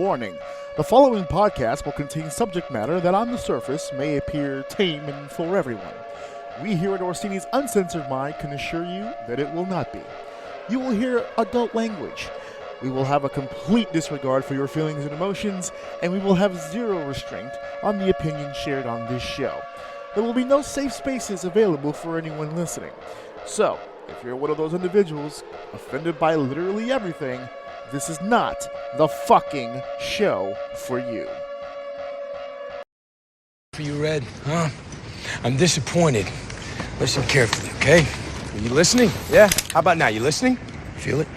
Warning. The following podcast will contain subject matter that on the surface may appear tame and for everyone. We here at Orsini's Uncensored Mind can assure you that it will not be. You will hear adult language. We will have a complete disregard for your feelings and emotions, and we will have zero restraint on the opinions shared on this show. There will be no safe spaces available for anyone listening. So, if you're one of those individuals offended by literally everything, this is not the fucking show for you. For you, Red, huh? I'm disappointed. Listen carefully, okay? Are you listening? Yeah? How about now? You listening? Feel it?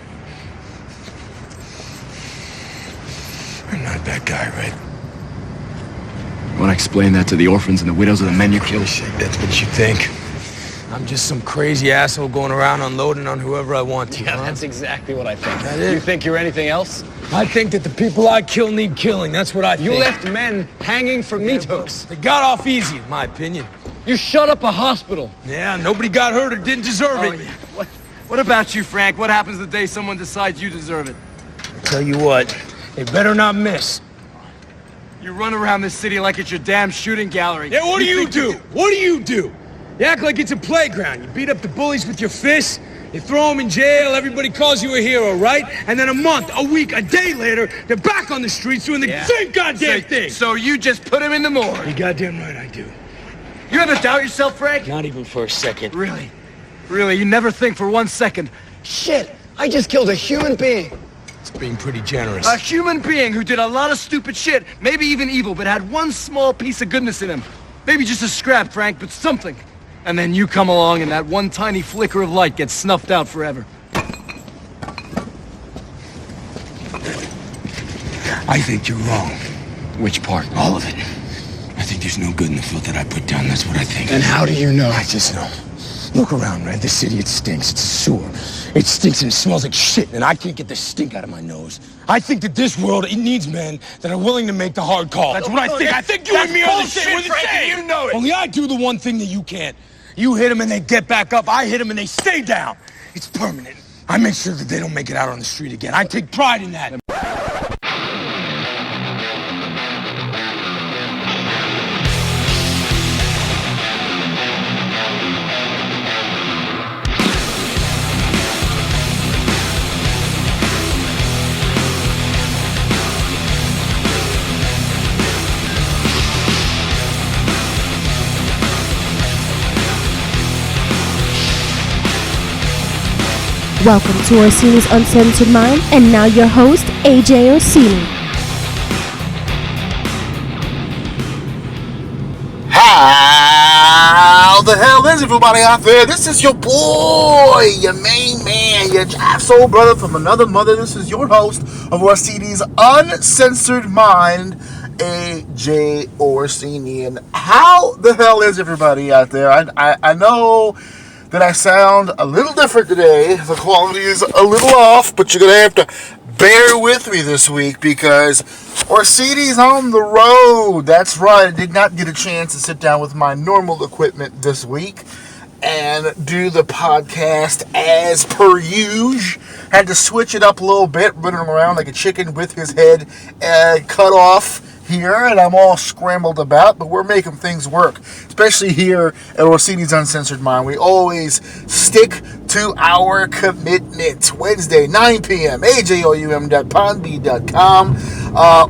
You're not that guy, Red. You want to explain that to the orphans and the widows of the men you killed? Shit, that's what you think. I'm just some crazy asshole going around unloading on whoever I want to. Yeah, that's exactly what I think. That is. You think you're anything else? I think that the people I kill need killing. That's what I think. You left men hanging from meat hooks. They got off easy, in my opinion. You shut up a hospital. Yeah, nobody got hurt or didn't deserve it. Yeah. What about you, Frank? What happens the day someone decides you deserve it? I tell you what, they better not miss. You run around this city like it's your damn shooting gallery. Yeah, what do you do? What do you do? You act like it's a playground. You beat up the bullies with your fists, you throw them in jail, everybody calls you a hero, right? And then a month, a week, a day later, they're back on the streets doing the same goddamn thing. So you just put him in the morgue. You're goddamn right I do. You ever doubt yourself, Frank? Not even for a second. Really? Really? You never think for 1 second, Shit, I just killed a human being. It's being pretty generous. a human being who did a lot of stupid shit, maybe even evil, but had one small piece of goodness in him. Maybe just a scrap, Frank, but something. And then you come along and that one tiny flicker of light gets snuffed out forever. I think you're wrong. Which part? All of it. I think there's no good in the filth that I put down. That's what I think. And how do you know? I just know. Look around, Red. This city, it stinks. It's a sewer. It stinks and it smells like shit, and I can't get the stink out of my nose. I think that this world, it needs men that are willing to make the hard call. That's what I think. I think you and me are the same. We're the same. You know it. Only I do the one thing that you can't. You hit them and they get back up. I hit them and they stay down. It's permanent. I make sure that they don't make it out on the street again. I take pride in that. Welcome to Orsini's Uncensored Mind, and now your host, AJ Orsini. How the hell is everybody out there? This is your boy, your main man, your jive soul brother from another mother. This is your host of Orsini's Uncensored Mind, AJ Orsini. And how the hell is everybody out there? I know that I sound a little different today. The quality is a little off, but you're going to have to bear with me this week because Orsini's on the road. That's right. I did not get a chance to sit down with my normal equipment this week and do the podcast as per usual. Had to switch it up a little bit, running around like a chicken with his head cut off here, and I'm all scrambled about, but we're making things work, especially here at Orsini's Uncensored Mind. We always stick to our commitment. Wednesday, 9 p.m., ajoum.podbean.com,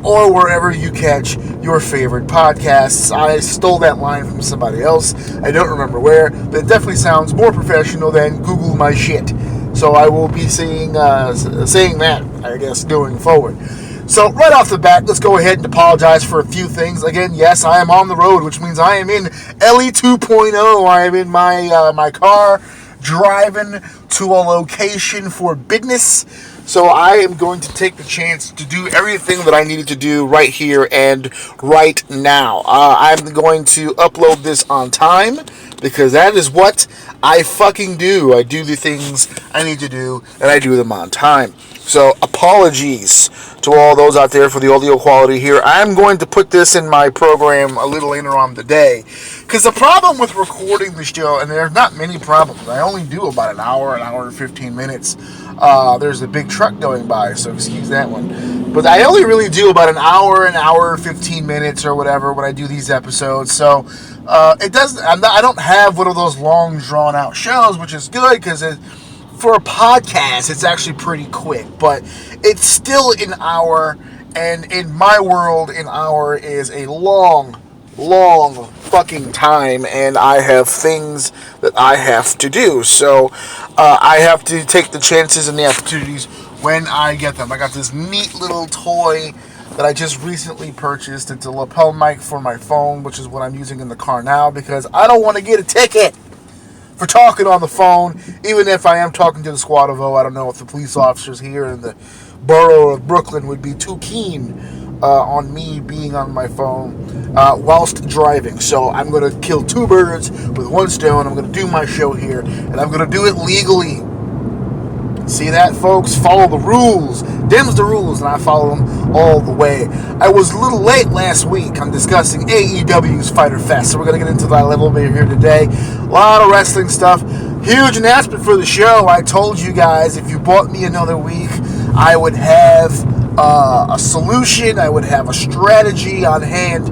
or wherever you catch your favorite podcasts. I stole that line from somebody else. I don't remember where, but it definitely sounds more professional than Google my shit. So I will be saying that, I guess, going forward. So right off the bat, let's go ahead and apologize for a few things. Again, yes, I am on the road, which means I am in LE 2.0. I am in my car driving to a location for business. So I am going to take the chance to do everything that I needed to do right here and right now. I'm going to upload this on time because that is what I fucking do. I do the things I need to do, and I do them on time. So apologies to all those out there for the audio quality here. I'm going to put this in my program a little later on today. Because the problem with recording the show, and there's not many problems. I only do about an hour and 15 minutes. There's a big truck going by, so excuse that one. But I only really do about an hour, 15 minutes or whatever when I do these episodes. So it doesn't. I don't have one of those long, drawn-out shows, which is good because for a podcast, it's actually pretty quick. But it's still an hour, and in my world, an hour is a long fucking time, and I have things that I have to do. So I have to take the chances and the opportunities when I get them. I got this neat little toy that I just recently purchased. It's a lapel mic for my phone, which is what I'm using in the car now because I don't want to get a ticket for talking on the phone. Even if I am talking to the squad of O, I don't know if the police officers here in the borough of Brooklyn would be too keen on me being on my phone whilst driving. So I'm going to kill two birds with one stone. I'm going to do my show here, and I'm going to do it legally. See that, folks? Follow the rules. Dim's the rules, and I follow them all the way. I was a little late last week on discussing AEW's Fyter Fest, so we're going to get into that a little bit here today. A lot of wrestling stuff. Huge announcement for the show. I told you guys if you bought me another week, I would have a solution. I would have a strategy on hand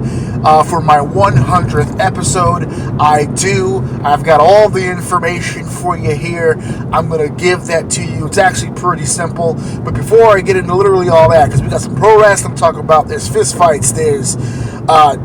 for my 100th episode. I do. I've got all the information for you here. I'm going to give that to you. It's actually pretty simple. But before I get into literally all that, because we got some pro wrestling to talk about, there's fist fights, there's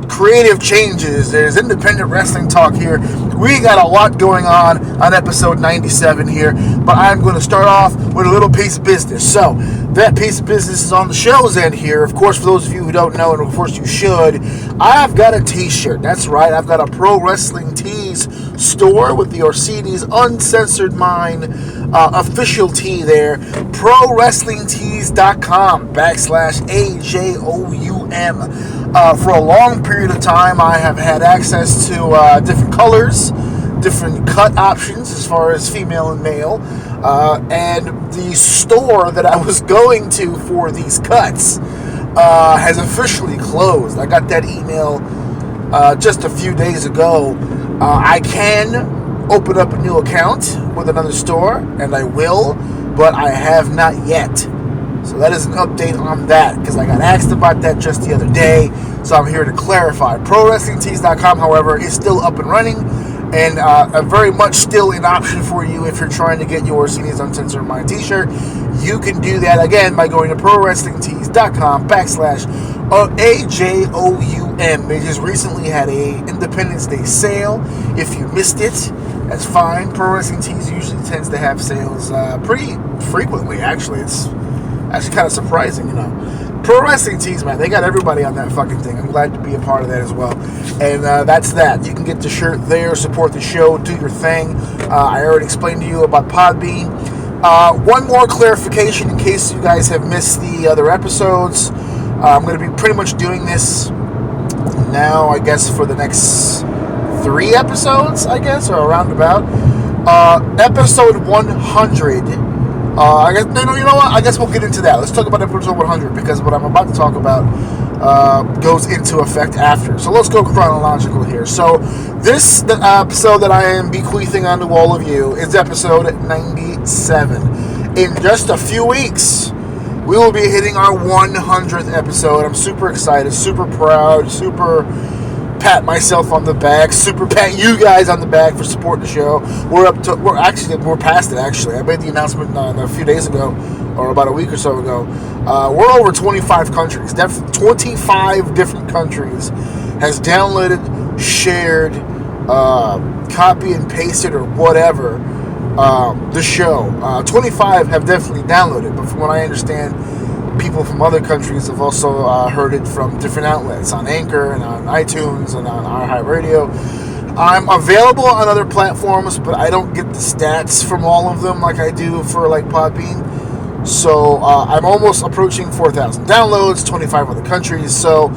creative changes, there's independent wrestling talk here. We got a lot going on episode 97 here, but I'm going to start off with a little piece of business. So, that piece of business is on the show's end here. Of course, for those of you who don't know, and of course you should, I've got a t-shirt. That's right, I've got a Pro Wrestling Tees store with the Orsini's Uncensored Mind official tee there. ProWrestlingTees.com/AJOUM. For a long period of time, I have had access to different colors, different cut options as far as female and male, and the store that I was going to for these cuts has officially closed. I got that email just a few days ago. I can open up a new account with another store, and I will, but I have not yet. So that is an update on that, because I got asked about that just the other day, so I'm here to clarify. ProWrestlingTees.com, however, is still up and running, and very much still an option for you if you're trying to get your Orsini's Uncensored Mind t-shirt. You can do that, again, by going to ProWrestlingTees.com/AJOUM. They just recently had a Independence Day sale. If you missed it, that's fine. Pro Wrestling Tees usually tends to have sales pretty frequently, actually. It's actually kind of surprising, you know. Pro Wrestling Tees, man, they got everybody on that fucking thing. I'm glad to be a part of that as well. And that's that. You can get the shirt there, support the show, do your thing. I already explained to you about Podbean. One more clarification in case you guys have missed the other episodes. I'm going to be pretty much doing this now, I guess, for the next 3 episodes, I guess, or around about. Episode 100. I guess, no, you know what? I guess we'll get into that. Let's talk about episode 100, because what I'm about to talk about goes into effect after. So let's go chronological here. So this episode that I am bequeathing onto all of you is episode 97. In just a few weeks, we will be hitting our 100th episode. I'm super excited, super proud, super pat myself on the back, super pat you guys on the back for supporting the show. We're past it, actually. I made the announcement a few days ago, or about a week or so ago. We're over 25 countries. 25 different countries has downloaded, shared, copy and pasted, or whatever, the show. 25 have definitely downloaded, but from what I understand, people from other countries have also heard it from different outlets, on Anchor and on iTunes and on iHeartRadio. I'm available on other platforms, but I don't get the stats from all of them like I do for like Podbean. So I'm almost approaching 4,000 downloads, 25 other countries. So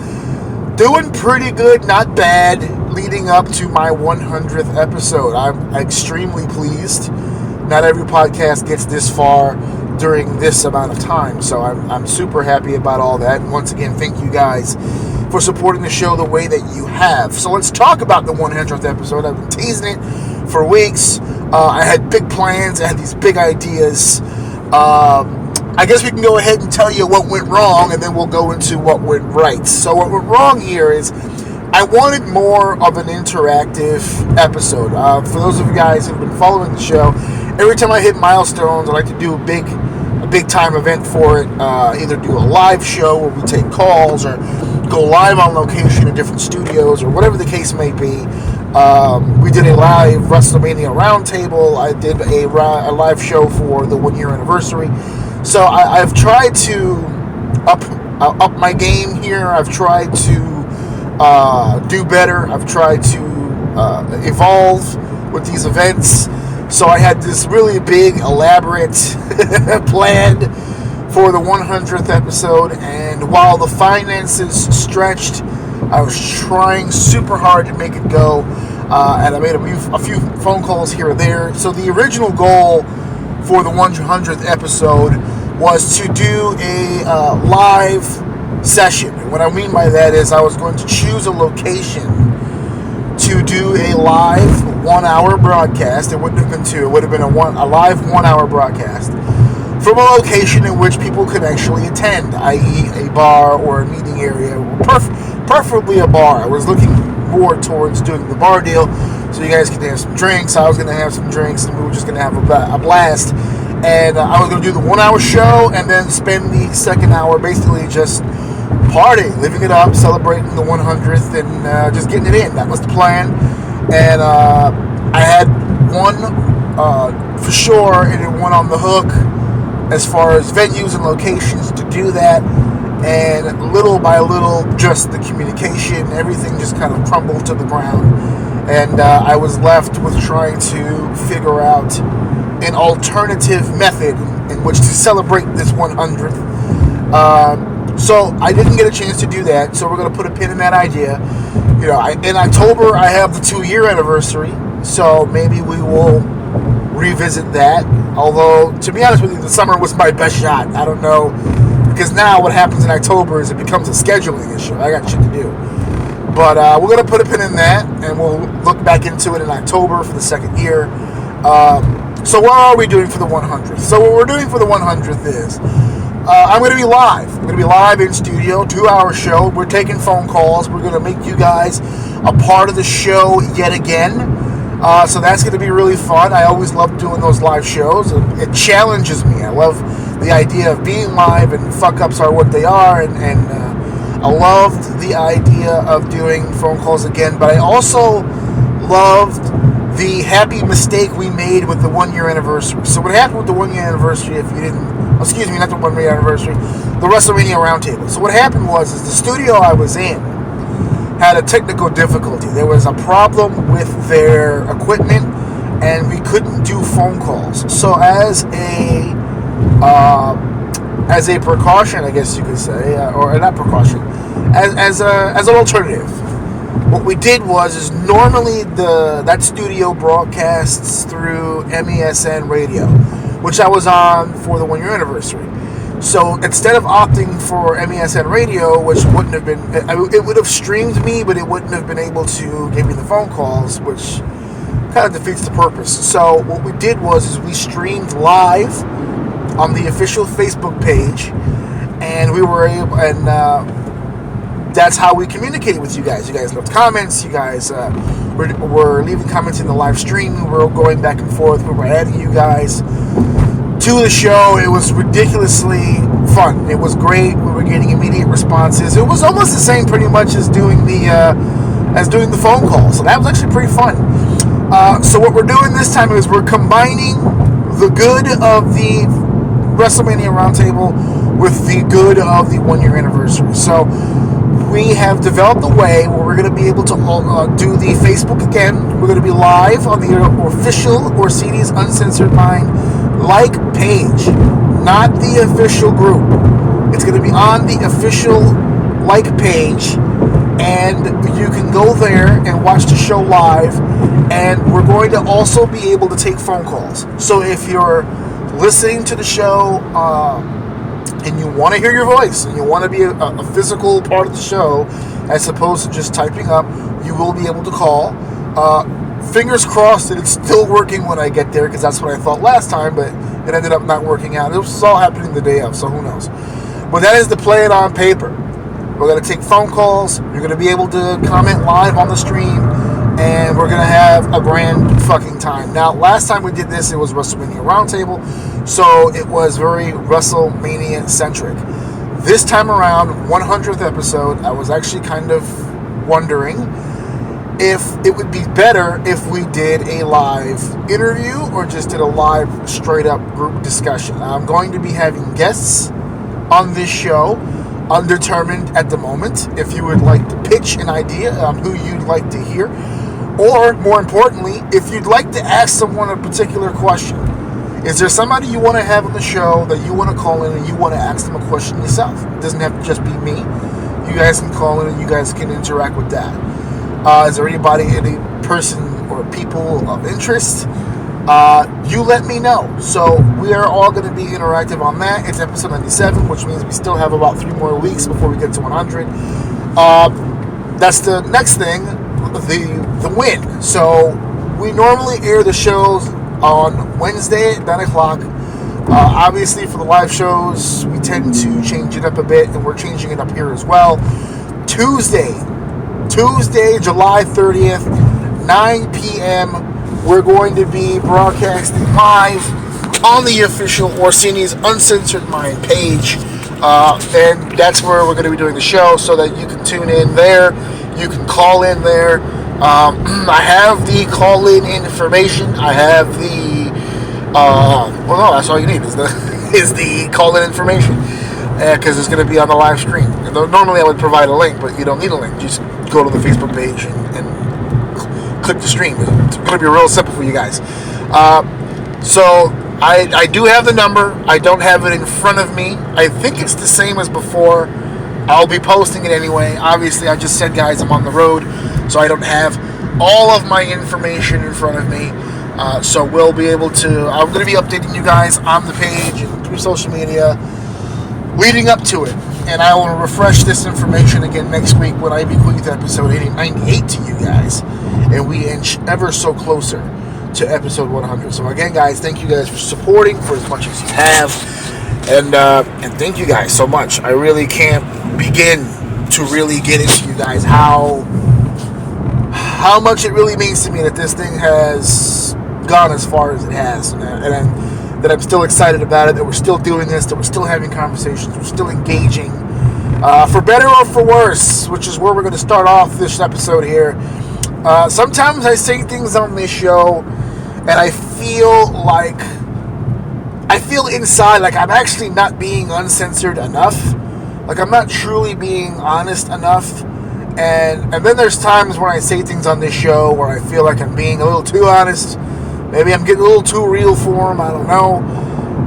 doing pretty good, not bad, leading up to my 100th episode. I'm extremely pleased. Not every podcast gets this far. during this amount of time. So I'm super happy about all that. And once again, thank you guys for supporting the show the way that you have. So let's talk about the 100th episode. I've been teasing it for weeks. I had big plans. I had these big ideas. I guess we can go ahead and tell you what went wrong, and then we'll go into what went right. So what went wrong here is I wanted more of an interactive episode. For those of you guys who've been following the show, every time I hit milestones, I like to do a big time event for it. Either do a live show where we take calls, or go live on location in different studios, or whatever the case may be. We did a live WrestleMania roundtable. I did a live show for the 1 year anniversary. So I've tried to up my game here. I've tried to do better. I've tried to evolve with these events. So I had this really big, elaborate plan for the 100th episode, and while the finances stretched, I was trying super hard to make it go, and I made a few phone calls here or there. So the original goal for the 100th episode was to do a live session. And what I mean by that is I was going to choose a location to do a live 1 hour broadcast. It wouldn't have been two. It would have been a live 1 hour broadcast from a location in which people could actually attend, i.e. a bar or a meeting area, preferably a bar. I was looking more towards doing the bar deal so you guys could have some drinks. I was going to have some drinks, and we were just going to have a blast. And I was going to do the 1 hour show and then spend the second hour basically just partying, living it up, celebrating the 100th, and just getting it in. That was the plan. And I had one for sure, and one on the hook as far as venues and locations to do that. And little by little, just the communication, everything just kind of crumbled to the ground. And I was left with trying to figure out an alternative method in which to celebrate this 100th. So I didn't get a chance to do that, so we're going to put a pin in that idea. You know, in October, I have the 2 year anniversary, so maybe we will revisit that. Although, to be honest with you, the summer was my best shot. I don't know, because now what happens in October is it becomes a scheduling issue. I got shit to do. But we're going to put a pin in that, and we'll look back into it in October for the second year. So what are we doing for the 100th? So what we're doing for the 100th is I'm going to be live. I'm going to be live in studio, 2 hour show. We're taking phone calls. We're going to make you guys a part of the show yet again. So that's going to be really fun. I always love doing those live shows. It challenges me. I love the idea of being live, and fuck-ups are what they are. And I loved the idea of doing phone calls again. But I also loved the happy mistake we made with the 1 year anniversary. So what happened with the 1 year anniversary, if you didn't, excuse me, not the 1 year anniversary, the WrestleMania roundtable. So what happened was the studio I was in had a technical difficulty. There was a problem with their equipment, and we couldn't do phone calls. So as a precaution, I guess you could say, or not precaution, as an alternative, what we did was normally that studio broadcasts through MESN radio, which I was on for the 1 year anniversary. So instead of opting for MESN radio, which wouldn't have been, it would have streamed me, but it wouldn't have been able to give me the phone calls, which kind of defeats the purpose. So what we did was we streamed live on the official Facebook page, and we were able, and that's how we communicated with you guys. You guys left comments. You guys were leaving comments in the live stream. We were going back and forth. We were adding you guys to the show. It was ridiculously fun. It was great. We were getting immediate responses. It was almost the same pretty much as doing the phone call. So that was actually pretty fun. So what we're doing this time is we're combining the good of the WrestleMania roundtable with the good of the 1 year anniversary. So we have developed a way where we're going to be able to do the Facebook again. We're going to be live on the official Orsini's Uncensored Mind page, not the official group. It's going to be on the official page, and you can go there and watch the show live. And we're going to also be able to take phone calls. So if you're listening to the show, and you want to hear your voice, and you want to be a physical part of the show, as opposed to just typing up, you will be able to call. Fingers crossed that it's still working when I get there, because that's what I thought last time, but it ended up not working out. It was all happening the day of, so who knows. But that is to play it on paper. We're going to take phone calls. You're going to be able to comment live on the stream, and we're going to have a grand fucking time. Now, last time we did this, it was WrestleMania Roundtable, so it was very WrestleMania-centric. This time around, 100th episode, I was actually kind of wondering if it would be better if we did a live interview or just did a live straight-up group discussion. I'm going to be having guests on this show, undetermined at the moment. If you would like to pitch an idea on who you'd like to hear, or more importantly, if you'd like to ask someone a particular question. Is there somebody you want to have on the show that you want to call in and you want to ask them a question yourself? It doesn't have to just be me. You guys can call in and you guys can interact with that. Is there any person or people of interest? You let me know. So we are all going to be interactive on that. It's episode 97, which means we still have about 3 more weeks before we get to 100. That's the next thing, the win. So we normally air the shows on Wednesday at 9 o'clock. Obviously, for the live shows, we tend to change it up a bit, and we're changing it up here as well. Tuesday, July 30th, 9 p.m., we're going to be broadcasting live on the official Orsini's Uncensored Mind page. And that's where we're going to be doing the show, so that you can tune in there. You can call in there. I have the call-in information. I have the... that's all you need is the call-in information. Because it's going to be on the live stream. Normally I would provide a link, but you don't need a link. Just go to the Facebook page and click the stream. It's going to be real simple for you guys. So I do have the number. I don't have it in front of me. I think it's the same as before. I'll be posting it anyway. Obviously, I just said, guys, I'm on the road, so I don't have all of my information in front of me. So we'll be able to... I'm going to be updating you guys on the page and through social media leading up to it. And I will refresh this information again next week when I bequeath episode 98 to you guys. And we inch ever so closer to episode 100. So again, guys, thank you guys for supporting for as much as you have. And thank you guys so much. I really can't begin to really get into you guys how much it really means to me that this thing has gone as far as it has. And that I'm still excited about it, that we're still doing this, that we're still having conversations, we're still engaging, for better or for worse, which is where we're going to start off this episode here. Sometimes I say things on this show, and I feel inside like I'm actually not being uncensored enough, like I'm not truly being honest enough, and then there's times when I say things on this show where I feel like I'm being a little too honest. Maybe I'm getting a little too real for them, I don't know.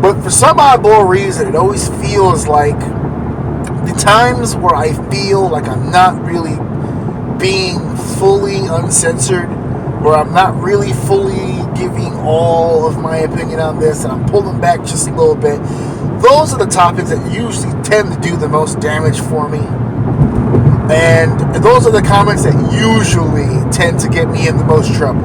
But for some oddball reason, it always feels like the times where I feel like I'm not really being fully uncensored, where I'm not really fully giving all of my opinion on this, and I'm pulling back just a little bit, those are the topics that usually tend to do the most damage for me. And those are the comments that usually tend to get me in the most trouble.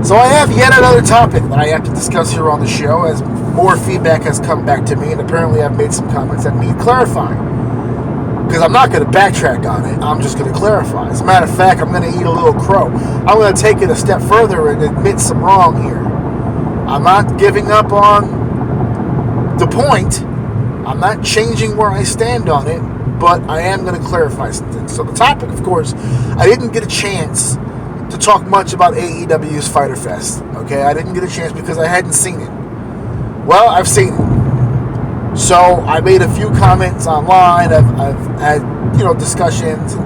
So I have yet another topic that I have to discuss here on the show, as more feedback has come back to me, and apparently I've made some comments that need clarifying. Because I'm not going to backtrack on it, I'm just going to clarify. As a matter of fact, I'm going to eat a little crow. I'm going to take it a step further and admit some wrong here. I'm not giving up on the point. I'm not changing where I stand on it, but I am going to clarify some things. So the topic, of course, I didn't get a chance to talk much about AEW's Fyter Fest. Okay, I didn't get a chance because I hadn't seen it. Well, I've seen it. So I made a few comments online. I've had discussions.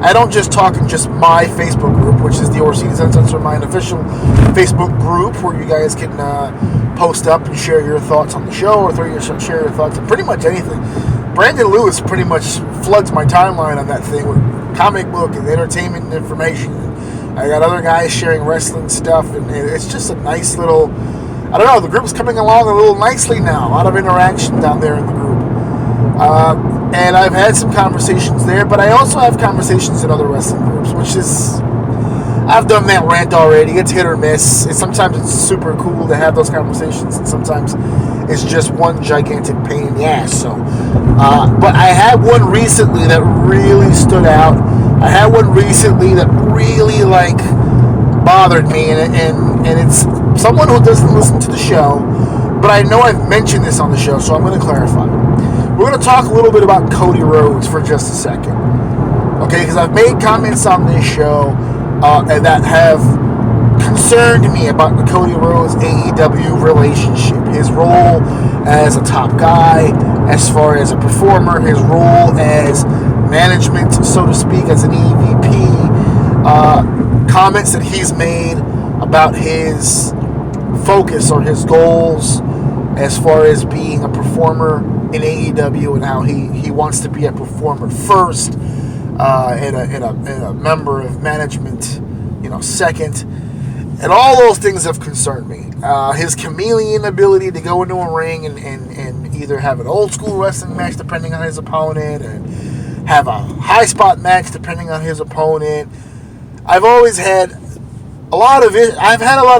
I don't just talk in just my Facebook group, which is the Orsini's Uncensored Mind official Facebook group, where you guys can post up and share your thoughts on the show, or share your thoughts on pretty much anything. Brandon Lewis pretty much floods my timeline on that thing with comic book and entertainment information. I got other guys sharing wrestling stuff, and it's just a nice little I don't know, the group's coming along a little nicely now. A lot of interaction down there in the group. And I've had some conversations there, but I also have conversations in other wrestling groups, which is, I've done that rant already. It's hit or miss. Sometimes it's super cool to have those conversations, and sometimes it's just one gigantic pain in the ass. So, but I had one recently that really stood out. I had one recently that really bothered me, and it's someone who doesn't listen to the show, but I know I've mentioned this on the show, so I'm going to clarify. We're going to talk a little bit about Cody Rhodes for just a second, okay? Because I've made comments on this show that have concerned me about the Cody Rhodes AEW relationship, his role as a top guy, as far as a performer, his role as management, so to speak, as an EVP, comments that he's made about his focus or his goals as far as being a performer in AEW, and how he wants to be a performer first, and a member of management, second, and all those things have concerned me. His chameleon ability to go into a ring and either have an old school wrestling match depending on his opponent, and have a high spot match depending on his opponent. I've had a lot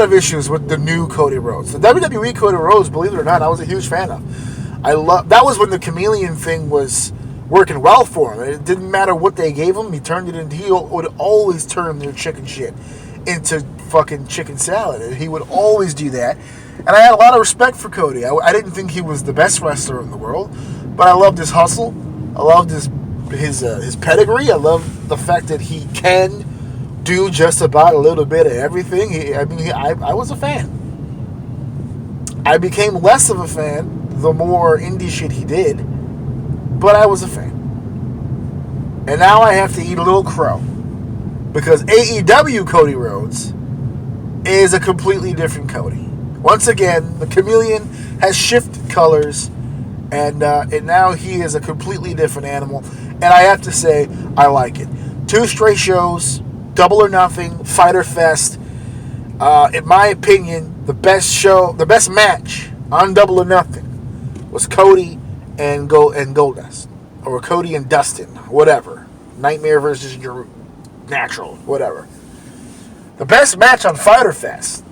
of issues with the new Cody Rhodes. The WWE Cody Rhodes, believe it or not, I was a huge fan of. That was when the chameleon thing was working well for him. It didn't matter what they gave him. He would always turn their chicken shit into fucking chicken salad. And he would always do that. And I had a lot of respect for Cody. I didn't think he was the best wrestler in the world, but I loved his hustle. I loved his pedigree. I loved the fact that he can do just about a little bit of everything. I was a fan. I became less of a fan the more indie shit he did, but I was a fan. And now I have to eat a little crow, because AEW Cody Rhodes is a completely different Cody. Once again, the chameleon has shifted colors, and now he is a completely different animal. And I have to say, I like it. 2 straight shows, Double or Nothing, Fyter Fest. In my opinion, the best match on Double or Nothing was Cody and Goldust, or Cody and Dustin, whatever. Nightmare versus your Natural, whatever. The best match on Fyter Fest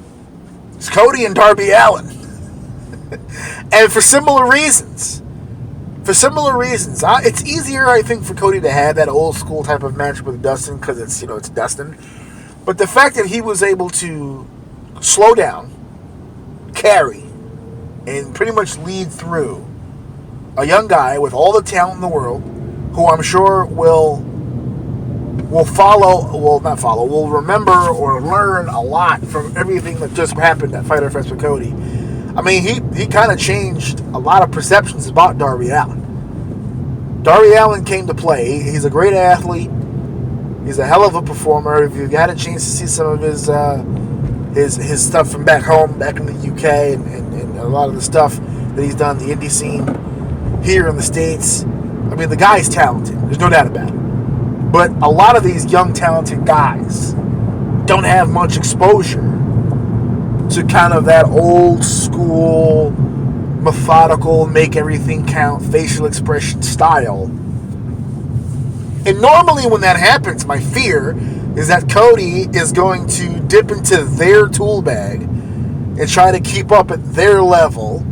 is Cody and Darby Allin, and for similar reasons. It's easier, I think, for Cody to have that old school type of match with Dustin, because it's Dustin. But the fact that he was able to slow down, carry, and pretty much lead through a young guy with all the talent in the world, who I'm sure will remember or learn a lot from everything that just happened at Fyter Fest with Cody. I mean, he kind of changed a lot of perceptions about Darby Allin. Darby Allin came to play. He's a great athlete. He's a hell of a performer. If you've had a chance to see some of his stuff from back home, back in the UK, and a lot of the stuff that he's done, the indie scene here in the States, I mean, the guy's talented. There's no doubt about it. But a lot of these young, talented guys don't have much exposure to kind of that old school, methodical, make everything count, facial expression style. And normally when that happens, my fear is that Cody is going to dip into their tool bag and try to keep up at their level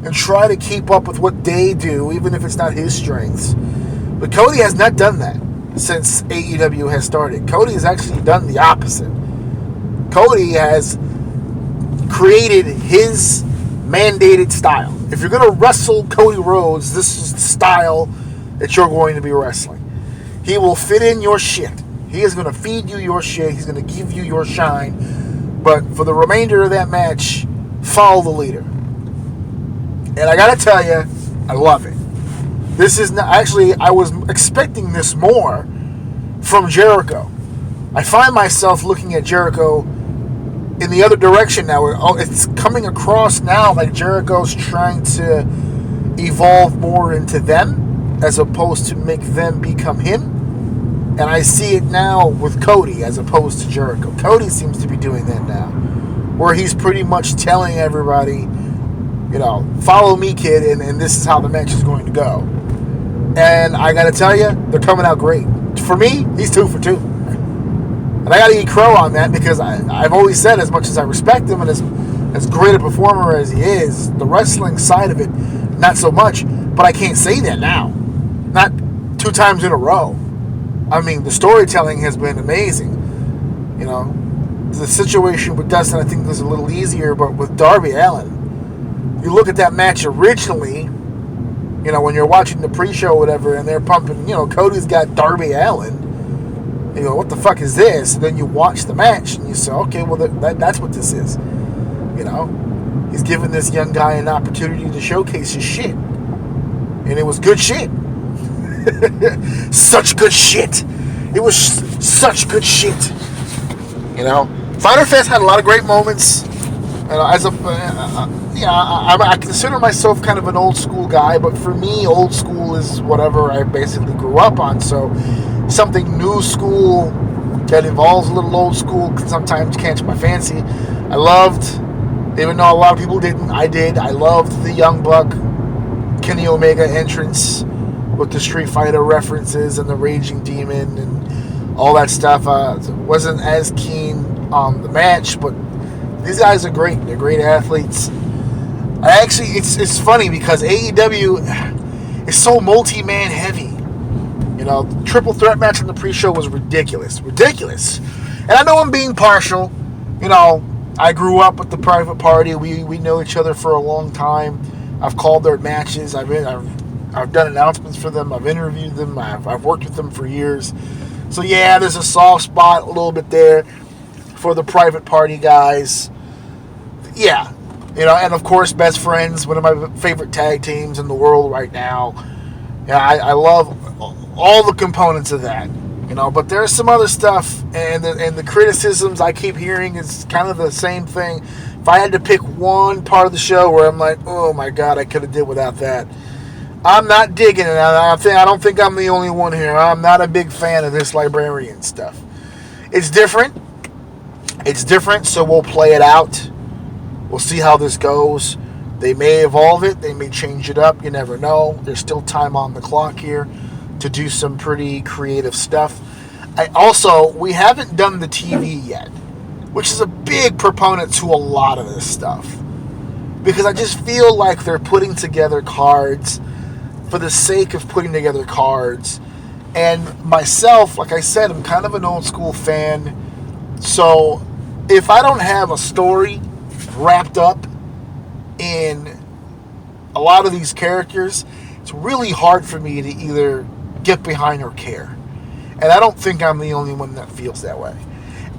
and try to keep up with what they do, even if it's not his strengths. But Cody has not done that since AEW has started. Cody has actually done the opposite. Cody has created his mandated style. If you're going to wrestle Cody Rhodes, this is the style that you're going to be wrestling. He will fit in your shit. He is going to feed you your shit. He's going to give you your shine. But for the remainder of that match, follow the leader. And I got to tell you, I love it. This is not, actually, I was expecting this more from Jericho. I find myself looking at Jericho in the other direction now. It's coming across now like Jericho's trying to evolve more into them as opposed to make them become him. And I see it now with Cody as opposed to Jericho. Cody seems to be doing that now. where he's pretty much telling everybody, follow me, kid, and this is how the match is going to go. And I got to tell you, they're coming out great. For me, he's 2 for 2. And I got to eat crow on that because I've always said, as much as I respect him and as great a performer as he is, the wrestling side of it, not so much. But I can't say that now. Not 2 times in a row. I mean, the storytelling has been amazing. The situation with Dustin, I think, was a little easier, but with Darby Allin, you look at that match originally, when you're watching the pre-show or whatever, and they're pumping, Cody's got Darby Allin. You go, what the fuck is this? And then you watch the match, and you say, okay, well, that's what this is. He's giving this young guy an opportunity to showcase his shit. And it was good shit. Such good shit. It was such good shit. Fyter Fest had a lot of great moments. I consider myself kind of an old school guy, but for me, old school is whatever I basically grew up on. So something new school that involves a little old school can sometimes catch my fancy. I loved, even though a lot of people didn't, I did. I loved the Young Buck, Kenny Omega entrance with the Street Fighter references and the Raging Demon and all that stuff. Wasn't as keen on the match, but these guys are great. They're great athletes. It's funny because AEW is so multi-man heavy. The triple threat match in the pre-show was ridiculous. And I know I'm being partial. I grew up with the Private Party. We know each other for a long time. I've called their matches. I've done announcements for them. I've interviewed them. I've worked with them for years. So yeah, there's a soft spot a little bit there for the Private Party guys. Yeah. And of course, Best Friends, one of my favorite tag teams in the world right now. Yeah, I love all the components of that. But there's some other stuff, and the criticisms I keep hearing is kind of the same thing. If I had to pick one part of the show where I'm like, oh my God, I could have did without that, I'm not digging it. I don't think I'm the only one here. I'm not a big fan of this librarian stuff. It's different. So we'll play it out. We'll see how this goes. They may evolve it. They may change it up. You never know. There's still time on the clock here to do some pretty creative stuff. We haven't done the TV yet, which is a big proponent to a lot of this stuff. Because I just feel like they're putting together cards for the sake of putting together cards. And myself, like I said, I'm kind of an old school fan. So if I don't have a story wrapped up in a lot of these characters, it's really hard for me to either get behind or care. And I don't think I'm the only one that feels that way.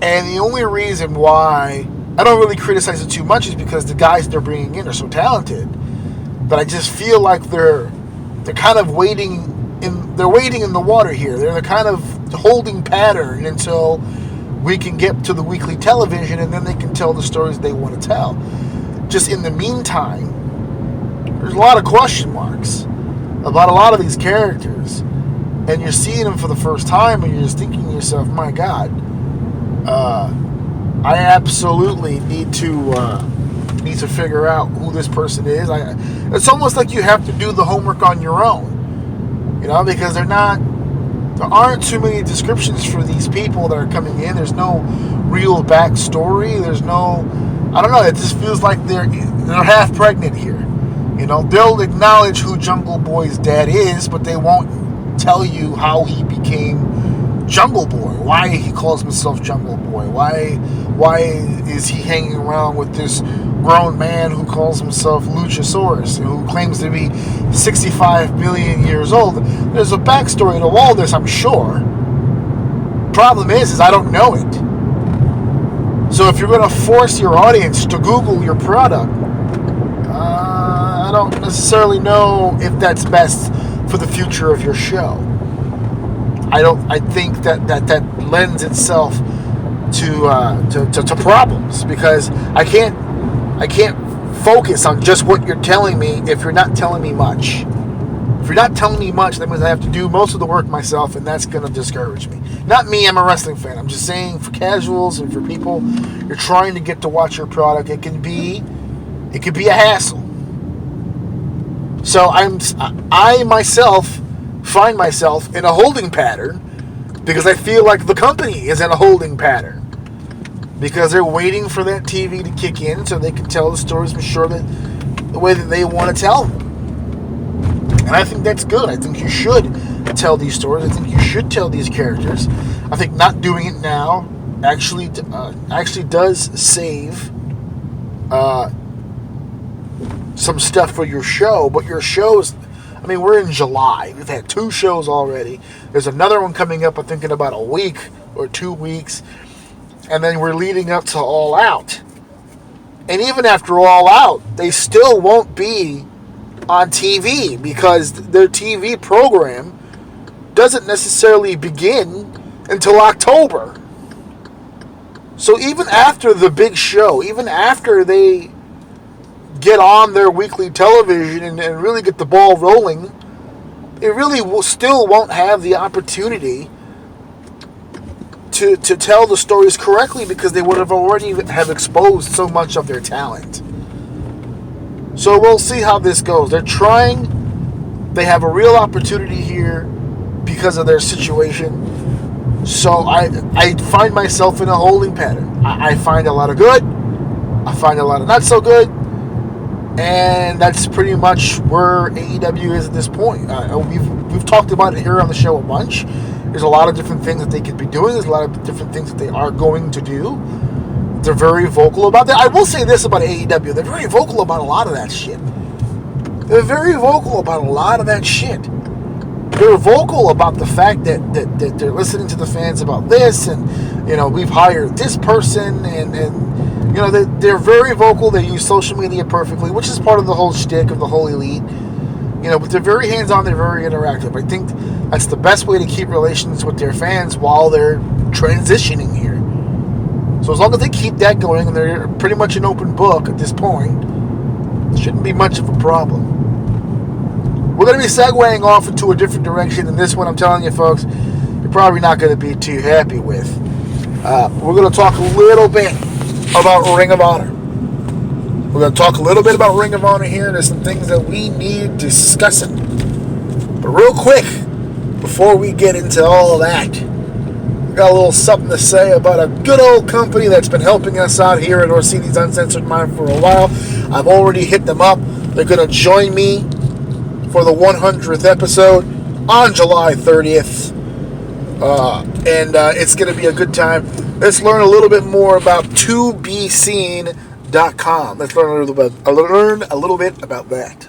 And the only reason why I don't really criticize it too much is because the guys they're bringing in are so talented that I just feel like they're kind of waiting in the water here. They're kind of holding pattern until we can get to the weekly television, and then they can tell the stories they want to tell. Just in the meantime, there's a lot of question marks about a lot of these characters, and you're seeing them for the first time, and you're just thinking to yourself, my God, I absolutely need to figure out who this person is. It's almost like you have to do the homework on your own, because there aren't too many descriptions for these people that are coming in. There's no real backstory. There's no, I don't know, it just feels like they're half pregnant here. They'll acknowledge who Jungle Boy's dad is, but they won't tell you how he became Jungle Boy, why he calls himself Jungle Boy, why is he hanging around with this grown man who calls himself Luchasaurus, who claims to be 65 billion years old. There's a backstory to all this, I'm sure. Problem is I don't know it. So if you're going to force your audience to Google your product, I don't necessarily know if that's best for the future of your show. I think that lends itself to problems, because I can't focus on just what you're telling me if you're not telling me much. If you're not telling me much, that means I have to do most of the work myself, and that's going to discourage me. Not me, I'm a wrestling fan. I'm just saying for casuals and for people you're trying to get to watch your product, it can be a hassle. So I myself find myself in a holding pattern because I feel like the company is in a holding pattern. Because they're waiting for that TV to kick in so they can tell the stories the way that they want to tell them. And I think that's good. I think you should tell these stories. I think you should tell these characters. I think not doing it now actually does save some stuff for your show. But your shows, I mean, we're in July. We've had 2 shows already. There's another one coming up, I think, in about a week or 2 weeks. And then we're leading up to All Out. And even after All Out, they still won't be on TV because their TV program doesn't necessarily begin until October. So even after the big show, even after they get on their weekly television and really get the ball rolling, it really still won't have the opportunity to tell the stories correctly because they would have already have exposed so much of their talent. So we'll see how this goes. They're trying. They have a real opportunity here because of their situation. So I find myself in a holding pattern. I find a lot of good. I find a lot of not so good. And that's pretty much where AEW is at this point. We've talked about it here on the show a bunch. There's a lot of different things that they could be doing. There's a lot of different things that they are going to do. They're very vocal about that. I will say this about AEW. They're very vocal about a lot of that shit. They're very vocal about a lot of that shit. They're vocal about the fact that they're listening to the fans about this, and we've hired this person, and they're very vocal. They use social media perfectly, which is part of the whole shtick of the whole elite. But they're very hands-on. They're very interactive. I think that's the best way to keep relations with their fans while they're transitioning here. So as long as they keep that going, and they're pretty much an open book at this point, it shouldn't be much of a problem. We're going to be segueing off into a different direction, and this one, I'm telling you folks, you're probably not going to be too happy with. We're going to talk a little bit about Ring of Honor. We're going to talk a little bit about Ring of Honor here. There's some things that we need discussing. But real quick, before we get into all of that, got a little something to say about a good old company that's been helping us out here at Orsini's Uncensored Mind for a while. I've already hit them up. They're going to join me for the 100th episode on July 30th. And it's going to be a good time. Let's learn a little bit more about 2BScene.com. Let's learn a little bit about that.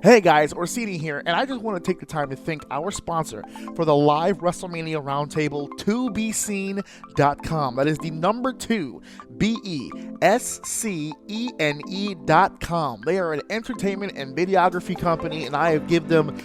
Hey guys, Orsini here, and I just want to take the time to thank our sponsor for the live WrestleMania Roundtable, 2BScene.com. That is the number 2, BESCENE.com. They are an entertainment and videography company, and I have given them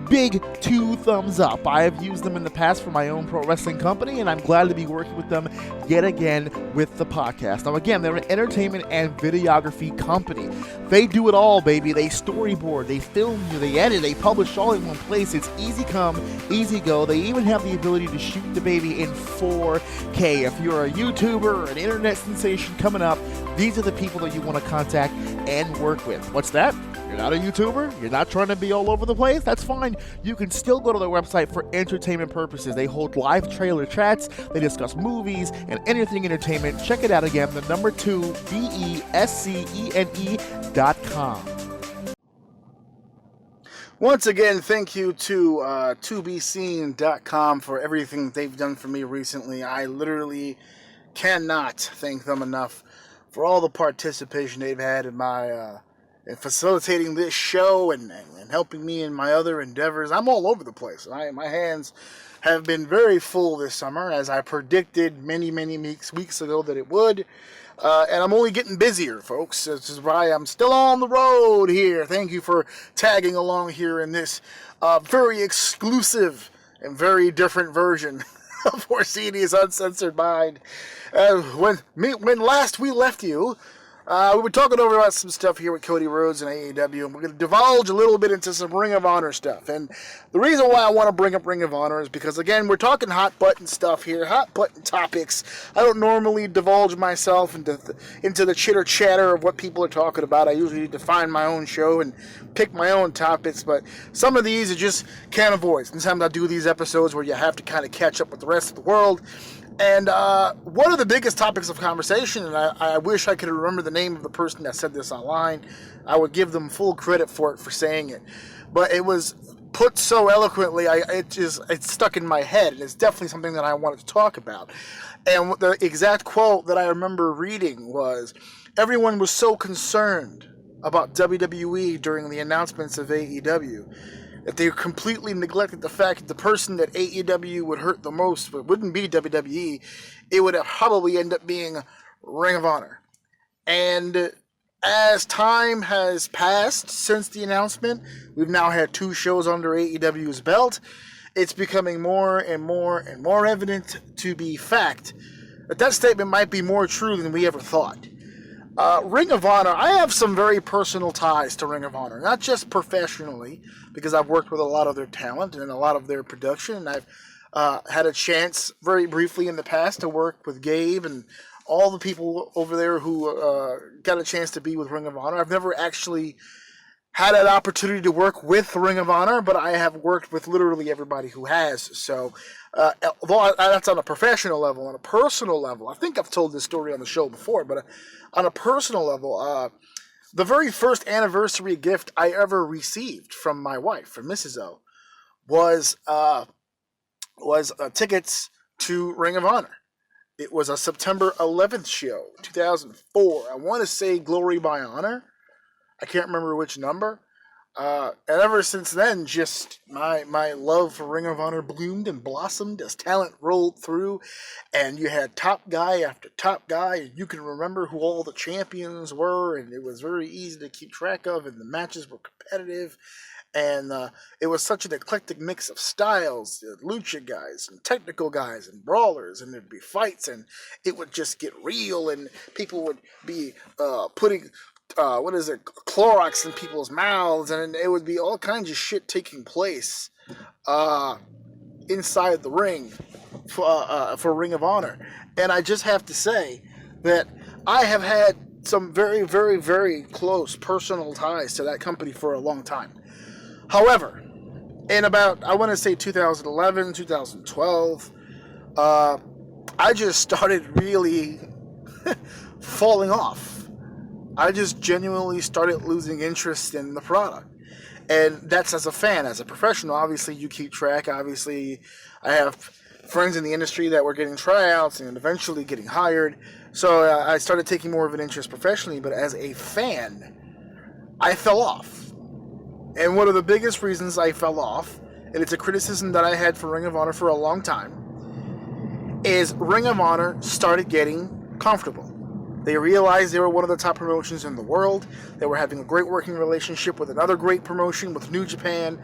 big 2 thumbs up. I have used them in the past for my own pro wrestling company, and I'm glad to be working with them yet again with the podcast. Now again, they're an entertainment and videography company. They do it all, baby. They storyboard, they film you, they edit, they publish all in one place. It's easy come, easy go. They even have the ability to shoot the baby in 4K. If you're a YouTuber or an internet sensation coming up, these are the people that you want to contact and work with. What's that? You're not a YouTuber? You're not trying to be all over the place? That's fine. You can still go to their website for entertainment purposes. They hold live trailer chats. They discuss movies and anything entertainment. Check it out again. The number 2, BESCENE.com. Once again, thank you to 2BScene.com for everything they've done for me recently. I literally cannot thank them enough for all the participation they've had in my in facilitating this show and helping me in my other endeavors. I'm all over the place. My hands have been very full this summer, as I predicted many weeks ago that it would. And I'm only getting busier, folks. This is why I'm still on the road here. Thank you for tagging along here in this very exclusive and very different version of Orsini's Uncensored Mind. When last we left you, We were talking over about some stuff here with Cody Rhodes and AEW, and we're going to divulge a little bit into some Ring of Honor stuff. And the reason why I want to bring up Ring of Honor is because, again, we're talking hot button stuff here, hot button topics. I don't normally divulge myself into the chitter chatter of what people are talking about. I usually define my own show and pick my own topics, but some of these are just can't avoid. Sometimes I do these episodes where you have to kind of catch up with the rest of the world. And one of the biggest topics of conversation, and I wish I could remember the name of the person that said this online. I would give them full credit for it for saying it. But it was put so eloquently, it's stuck in my head, and it's definitely something that I wanted to talk about. And the exact quote that I remember reading was, everyone was so concerned about WWE during the announcements of AEW that they completely neglected the fact that the person that AEW would hurt the most wouldn't be WWE. It would probably end up being Ring of Honor. And as time has passed since the announcement, we've now had 2 shows under AEW's belt. It's becoming more and more and more evident to be fact that statement might be more true than we ever thought. Ring of Honor, I have some very personal ties to Ring of Honor, not just professionally, because I've worked with a lot of their talent and a lot of their production, and I've had a chance very briefly in the past to work with Gabe and all the people over there who got a chance to be with Ring of Honor. I've never actually had an opportunity to work with Ring of Honor, but I have worked with literally everybody who has. So, although that's on a professional level, on a personal level, I think I've told this story on the show before, but on a personal level, the very first anniversary gift I ever received from my wife, from Mrs. O, was tickets to Ring of Honor. It was a September 11th show, 2004. I want to say Glory by Honor. I can't remember which number. And ever since then, just my love for Ring of Honor bloomed and blossomed as talent rolled through. And you had top guy after top guy, and you can remember who all the champions were, and it was very easy to keep track of, and the matches were competitive. And it was such an eclectic mix of styles, lucha guys and technical guys and brawlers, and there'd be fights, and it would just get real, and people would be putting Clorox in people's mouths, and it would be all kinds of shit taking place inside the ring for Ring of Honor. And I just have to say that I have had some very, very, very close personal ties to that company for a long time. However, in about, I want to say 2011, 2012, I just started really falling off. I just genuinely started losing interest in the product. And that's as a fan. As a professional, obviously you keep track. Obviously, I have friends in the industry that were getting tryouts and eventually getting hired. So I started taking more of an interest professionally. But as a fan, I fell off. And one of the biggest reasons I fell off, and it's a criticism that I had for Ring of Honor for a long time, is Ring of Honor started getting comfortable. They realized they were one of the top promotions in the world. They were having a great working relationship with another great promotion, with New Japan.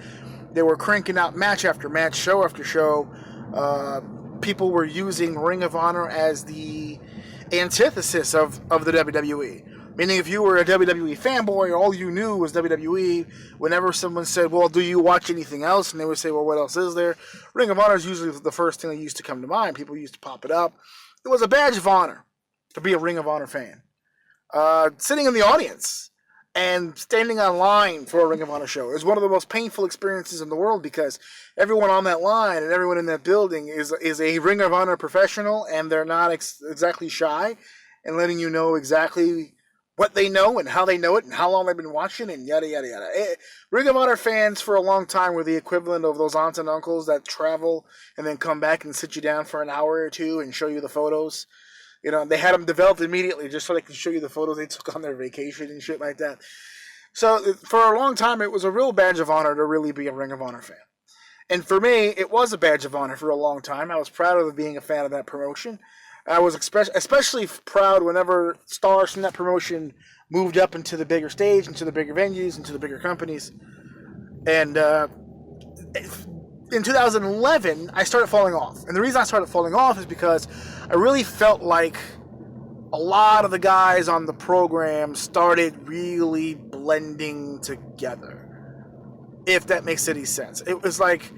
They were cranking out match after match, show after show. People were using Ring of Honor as the antithesis of the WWE. Meaning if you were a WWE fanboy, all you knew was WWE. Whenever someone said, well, do you watch anything else? And they would say, well, what else is there? Ring of Honor is usually the first thing that used to come to mind. People used to pop it up. It was a badge of honor to be a Ring of Honor fan. Sitting in the audience and standing on line for a Ring of Honor show is one of the most painful experiences in the world, because everyone on that line and everyone in that building is a Ring of Honor professional, and they're not exactly shy and letting you know exactly what they know and how they know it and how long they've been watching and yada, yada, yada. Ring of Honor fans for a long time were the equivalent of those aunts and uncles that travel and then come back and sit you down for an hour or two and show you the photos. You know, they had them developed immediately just so they could show you the photos they took on their vacation and shit like that. So for a long time, it was a real badge of honor to really be a Ring of Honor fan. And for me, it was a badge of honor for a long time. I was proud of being a fan of that promotion. I was especially proud whenever stars from that promotion moved up into the bigger stage, into the bigger venues, into the bigger companies. And in 2011, I started falling off. And the reason I started falling off is because I really felt like a lot of the guys on the program started really blending together, if that makes any sense. It was like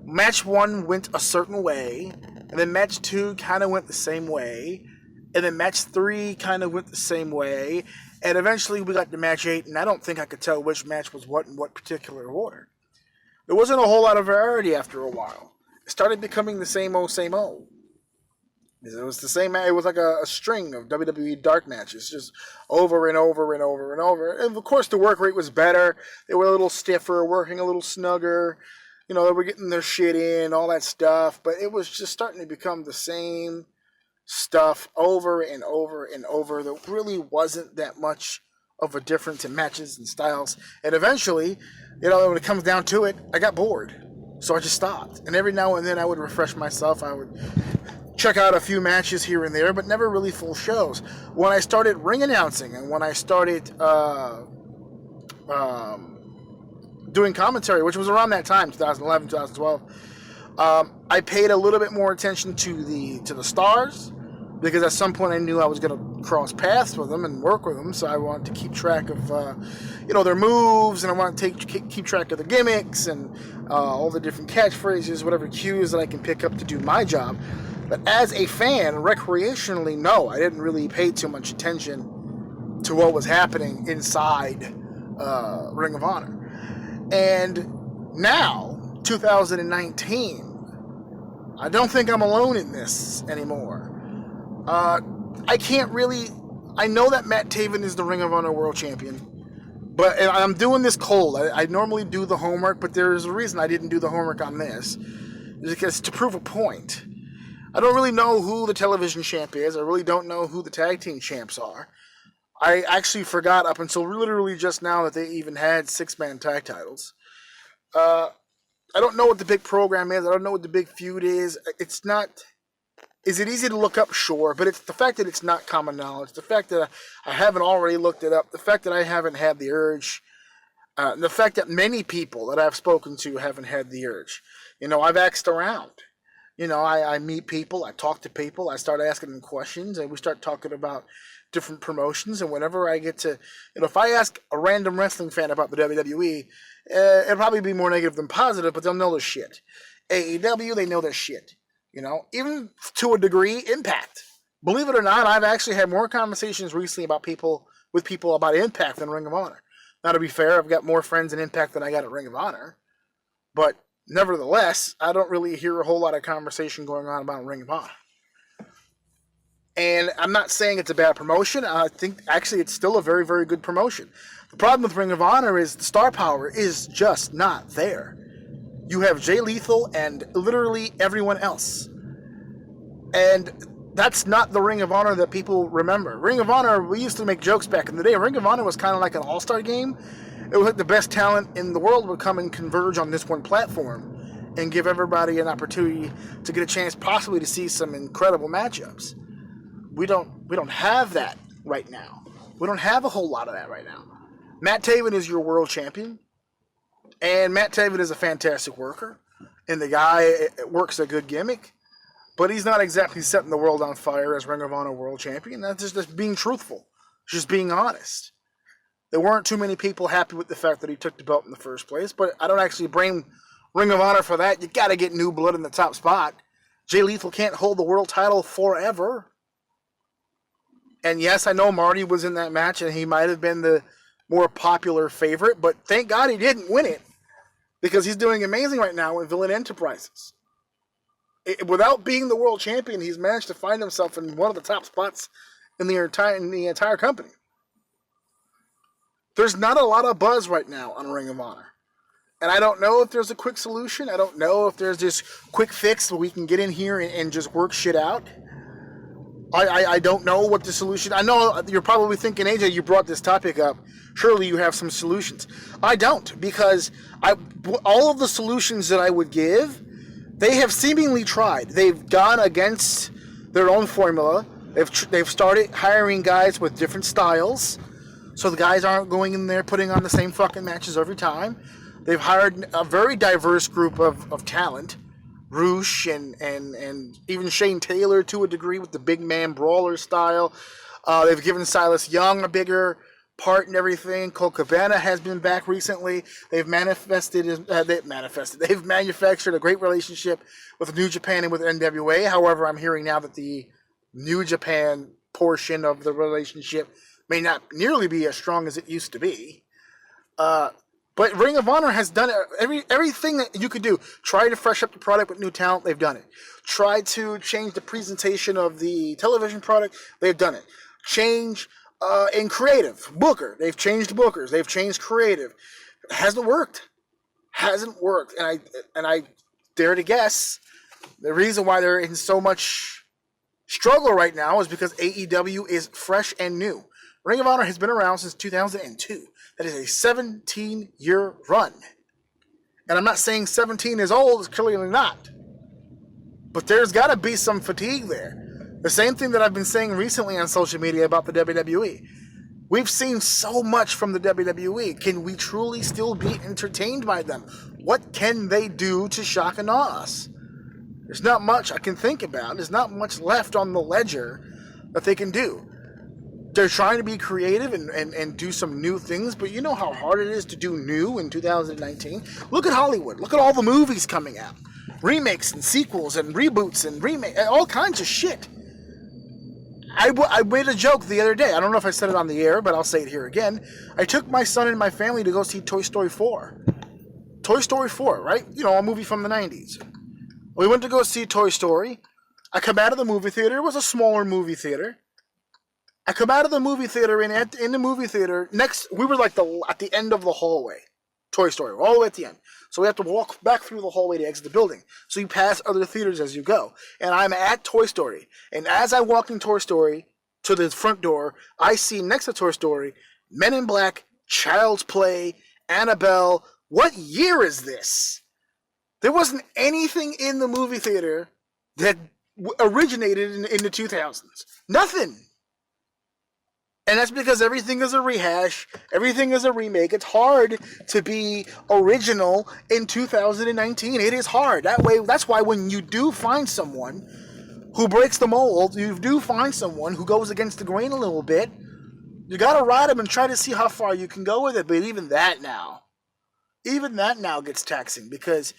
match 1 went a certain way, and then match 2 kind of went the same way, and then match 3 kind of went the same way, and eventually we got to match 8, and I don't think I could tell which match was what in what particular order. There wasn't a whole lot of variety after a while. It started becoming the same old, same old. It was the same. It was like a string of WWE dark matches, just over and over and over and over. And of course, the work rate was better. They were a little stiffer, working a little snugger. You know, they were getting their shit in, all that stuff. But it was just starting to become the same stuff over and over and over. There really wasn't that much of a difference in matches and styles. And eventually, you know, when it comes down to it, I got bored. So I just stopped. And every now and then I would refresh myself. I would check out a few matches here and there, but never really full shows. When I started ring announcing and when I started doing commentary, which was around that time, 2011, 2012, I paid a little bit more attention to the stars, because at some point I knew I was going to cross paths with them and work with them, so I wanted to keep track of their moves, and I want to keep track of the gimmicks and all the different catchphrases, whatever cues that I can pick up to do my job. But as a fan, recreationally, no, I didn't really pay too much attention to what was happening inside Ring of Honor. And now, 2019, I don't think I'm alone in this anymore. I can't really... I know that Matt Taven is the Ring of Honor World Champion, but I'm doing this cold. I normally do the homework, but there's a reason I didn't do the homework on this. Because to prove a point... I don't really know who the television champ is. I really don't know who the tag team champs are. I actually forgot up until literally just now that they even had 6-man tag titles. I don't know what the big program is. I don't know what the big feud is. It's not... Is it easy to look up? Sure. But it's the fact that it's not common knowledge. The fact that I haven't already looked it up. The fact that I haven't had the urge. The fact that many people that I've spoken to haven't had the urge. You know, I've asked around. You know, I meet people, I talk to people, I start asking them questions, and we start talking about different promotions. And whenever I get to, you know, if I ask a random wrestling fan about the WWE, it'll probably be more negative than positive, but they'll know their shit. AEW, they know their shit. You know, even to a degree, Impact. Believe it or not, I've actually had more conversations recently with people about Impact than Ring of Honor. Now, to be fair, I've got more friends in Impact than I got at Ring of Honor, but nevertheless, I don't really hear a whole lot of conversation going on about Ring of Honor. And I'm not saying it's a bad promotion. I think, actually, it's still a very, very good promotion. The problem with Ring of Honor is the star power is just not there. You have Jay Lethal and literally everyone else. And that's not the Ring of Honor that people remember. Ring of Honor, we used to make jokes back in the day. Ring of Honor was kind of like an all-star game. It was like the best talent in the world would come and converge on this one platform and give everybody an opportunity to get a chance possibly to see some incredible matchups. We don't have that right now. We don't have a whole lot of that right now. Matt Taven is your world champion, and Matt Taven is a fantastic worker, and the guy works a good gimmick, but he's not exactly setting the world on fire as Ring of Honor world champion. That's just being truthful, just being honest. There weren't too many people happy with the fact that he took the belt in the first place, but I don't actually blame Ring of Honor for that. You got to get new blood in the top spot. Jay Lethal can't hold the world title forever. And yes, I know Marty was in that match, and he might have been the more popular favorite, but thank God he didn't win it, because he's doing amazing right now with Villain Enterprises. Without being the world champion, he's managed to find himself in one of the top spots in the entire company. There's not a lot of buzz right now on Ring of Honor. And I don't know if there's a quick solution. I don't know if there's this quick fix where we can get in here and just work shit out. I don't know what the solution... I know you're probably thinking, AJ, you brought this topic up. Surely you have some solutions. I don't, because all of the solutions that I would give, they have seemingly tried. They've gone against their own formula. They've started hiring guys with different styles, so the guys aren't going in there putting on the same fucking matches every time. They've hired a very diverse group of talent. Roosh and even Shane Taylor to a degree with the big man brawler style. They've given Silas Young a bigger part and everything. Colt Cabana has been back recently. They've manufactured a great relationship with New Japan and with NWA. However, I'm hearing now that the New Japan portion of the relationship may not nearly be as strong as it used to be. But Ring of Honor has done everything that you could do. Try to fresh up the product with new talent, they've done it. Try to change the presentation of the television product, they've done it. Change in creative, Booker. They've changed bookers. They've changed creative. It hasn't worked. Hasn't worked. And I dare to guess the reason why they're in so much struggle right now is because AEW is fresh and new. Ring of Honor has been around since 2002. That is a 17-year run. And I'm not saying 17 is old. It's clearly not. But there's got to be some fatigue there. The same thing that I've been saying recently on social media about the WWE. We've seen so much from the WWE. Can we truly still be entertained by them? What can they do to shock and awe us? There's not much I can think about. There's not much left on the ledger that they can do. They're trying to be creative and do some new things, but you know how hard it is to do new in 2019? Look at Hollywood. Look at all the movies coming out. Remakes and sequels and reboots and all kinds of shit. I made a joke the other day. I don't know if I said it on the air, but I'll say it here again. I took my son and my family to go see Toy Story 4. Toy Story 4, right? You know, a movie from the 90s. We went to go see Toy Story. I come out of the movie theater. It was a smaller movie theater. I come out of the movie theater, and in the movie theater, we were like at the end of the hallway. Toy Story, all the way at the end. So we have to walk back through the hallway to exit the building. So you pass other theaters as you go. And I'm at Toy Story. And as I walk in Toy Story to the front door, I see next to Toy Story, Men in Black, Child's Play, Annabelle. What year is this? There wasn't anything in the movie theater that originated in the 2000s. Nothing. And that's because everything is a rehash. Everything is a remake. It's hard to be original in 2019. It is hard. That's why when you do find someone who breaks the mold, you do find someone who goes against the grain a little bit, you gotta ride them and try to see how far you can go with it. But even that now gets taxing, because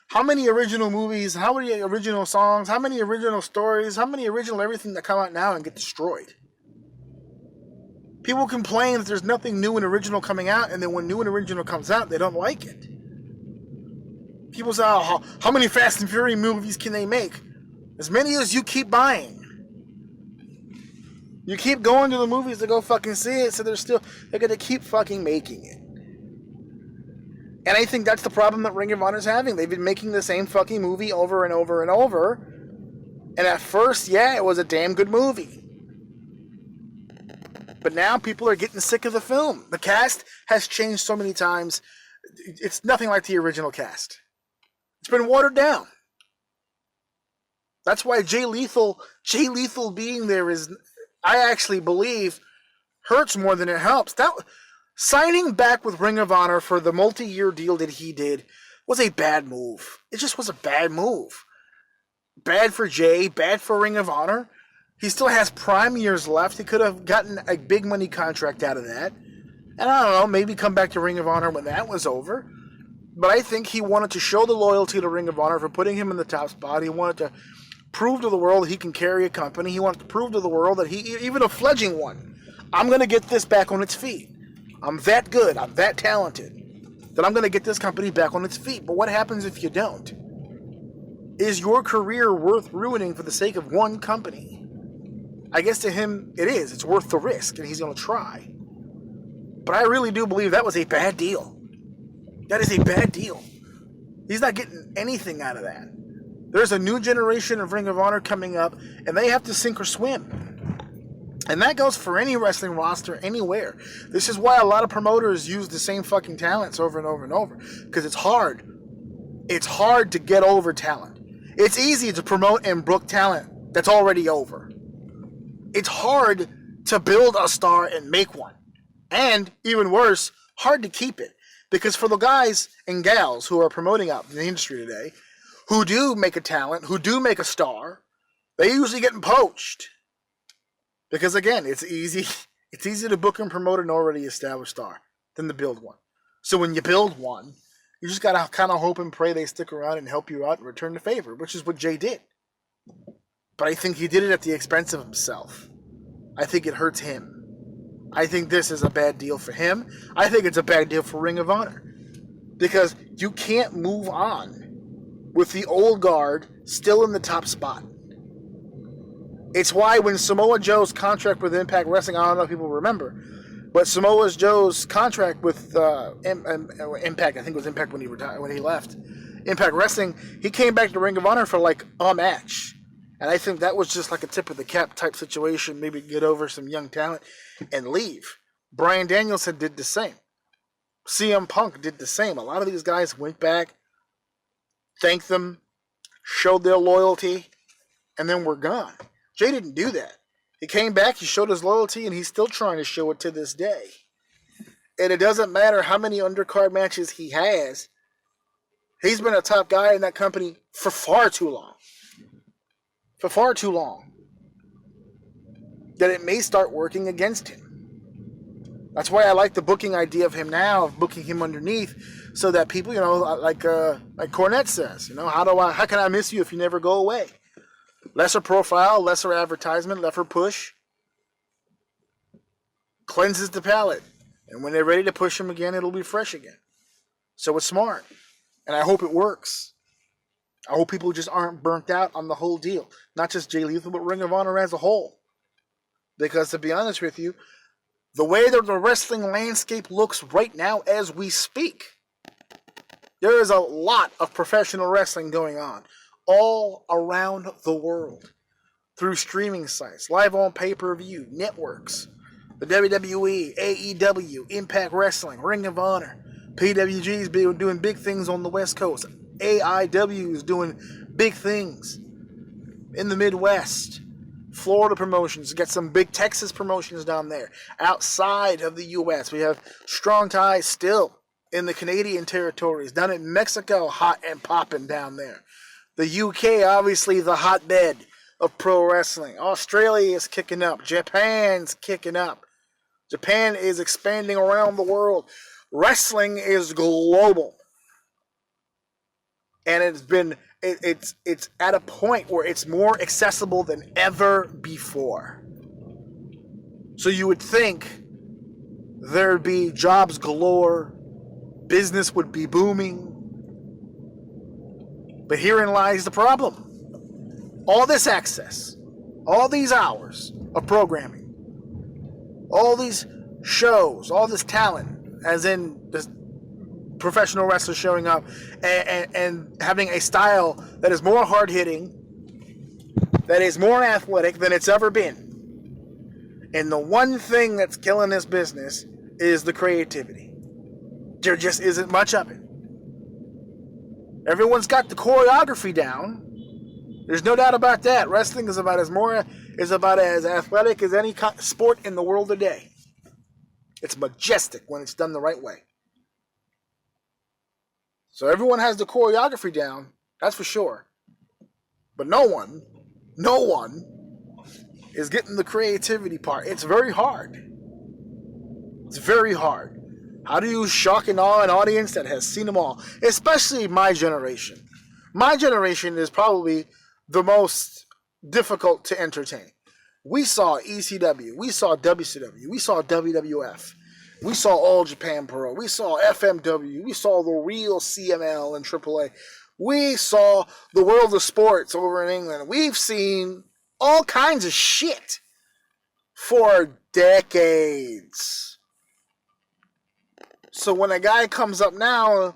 how many original movies, how many original songs, how many original stories, how many original everything that come out now and get destroyed? People complain that there's nothing new and original coming out, and then when new and original comes out, they don't like it. People say, oh, how many Fast and Furious movies can they make? As many as you keep buying. You keep going to the movies to go fucking see it, so they're going to keep fucking making it. And I think that's the problem that Ring of Honor is having. They've been making the same fucking movie over and over and over. And at first, yeah, it was a damn good movie. But now people are getting sick of the film. The cast has changed so many times. It's nothing like the original cast. It's been watered down. That's why Jay Lethal being there is, I actually believe, hurts more than it helps. Signing back with Ring of Honor for the multi-year deal that he did was a bad move. It just was a bad move. Bad for Jay, bad for Ring of Honor. He still has prime years left. He could have gotten a big money contract out of that. And I don't know, maybe come back to Ring of Honor when that was over. But I think he wanted to show the loyalty to Ring of Honor for putting him in the top spot. He wanted to prove to the world that he can carry a company. He wanted to prove to the world that he, even a fledgling one, I'm going to get this back on its feet. I'm that good. I'm that talented. That I'm going to get this company back on its feet. But what happens if you don't? Is your career worth ruining for the sake of one company? I guess to him, it is. It's worth the risk, and he's going to try. But I really do believe that was a bad deal. That is a bad deal. He's not getting anything out of that. There's a new generation of Ring of Honor coming up, and they have to sink or swim. And that goes for any wrestling roster anywhere. This is why a lot of promoters use the same fucking talents over and over and over. Because it's hard. It's hard to get over talent. It's easy to promote and book talent that's already over. It's hard to build a star and make one. And, even worse, hard to keep it. Because for the guys and gals who are promoting out in the industry today, who do make a talent, who do make a star, they usually get poached. Because again, it's easy to book and promote an already established star than to build one. So when you build one, you just gotta kind of hope and pray they stick around and help you out and return the favor, which is what Jay did. But I think he did it at the expense of himself. I think it hurts him. I think this is a bad deal for him. I think it's a bad deal for Ring of Honor. Because you can't move on with the old guard still in the top spot. It's why when Samoa Joe's contract with Impact Wrestling, I don't know if people remember, but Samoa Joe's contract with Impact, I think it was Impact when he retired, when he left Impact Wrestling, he came back to Ring of Honor for like a match. And I think that was just like a tip of the cap type situation, maybe get over some young talent and leave. Bryan Danielson did the same. CM Punk did the same. A lot of these guys went back, thanked them, showed their loyalty, and then were gone. Jay didn't do that. He came back, he showed his loyalty, and he's still trying to show it to this day. And it doesn't matter how many undercard matches he has. He's been a top guy in that company for far too long. For far too long. That it may start working against him. That's why I like the booking idea of him now, of booking him underneath, so that people, like Cornette says, how can I miss you if you never go away? Lesser profile, lesser advertisement, lesser push. Cleanses the palate. And when they're ready to push him again, it'll be fresh again. So it's smart. And I hope it works. I hope people just aren't burnt out on the whole deal. Not just Jay Lethal, but Ring of Honor as a whole. Because to be honest with you, the way that the wrestling landscape looks right now as we speak, there is a lot of professional wrestling going on all around the world through streaming sites, live on pay-per-view, networks, the WWE, AEW, Impact Wrestling, Ring of Honor, PWG's been doing big things on the West Coast, AEW is doing big things in the Midwest, Florida promotions, got some big Texas promotions down there. Outside of the U.S., we have strong ties still in the Canadian territories, down in Mexico, hot and popping down there. The UK, obviously the hotbed of pro wrestling. Australia is kicking up. Japan's kicking up. Japan is expanding around the world. Wrestling is global. And it's at a point where it's more accessible than ever before. So you would think there'd be jobs galore, business would be booming. But herein lies the problem. All this access, all these hours of programming, all these shows, all this talent, as in this professional wrestlers showing up and having a style that is more hard-hitting, that is more athletic than it's ever been. And the one thing that's killing this business is the creativity. There just isn't much of it. Everyone's got the choreography down. There's no doubt about that. Wrestling is about as athletic as any sport in the world today. It's majestic when it's done the right way. So everyone has the choreography down, that's for sure. But no one is getting the creativity part. It's very hard. It's very hard. How do you shock and awe an audience that has seen them all? Especially my generation. My generation is probably the most difficult to entertain. We saw ECW, we saw WCW, we saw WWF, we saw All Japan Pro, we saw FMW, we saw the real CML and AAA. We saw the world of sports over in England. We've seen all kinds of shit for decades. So when a guy comes up now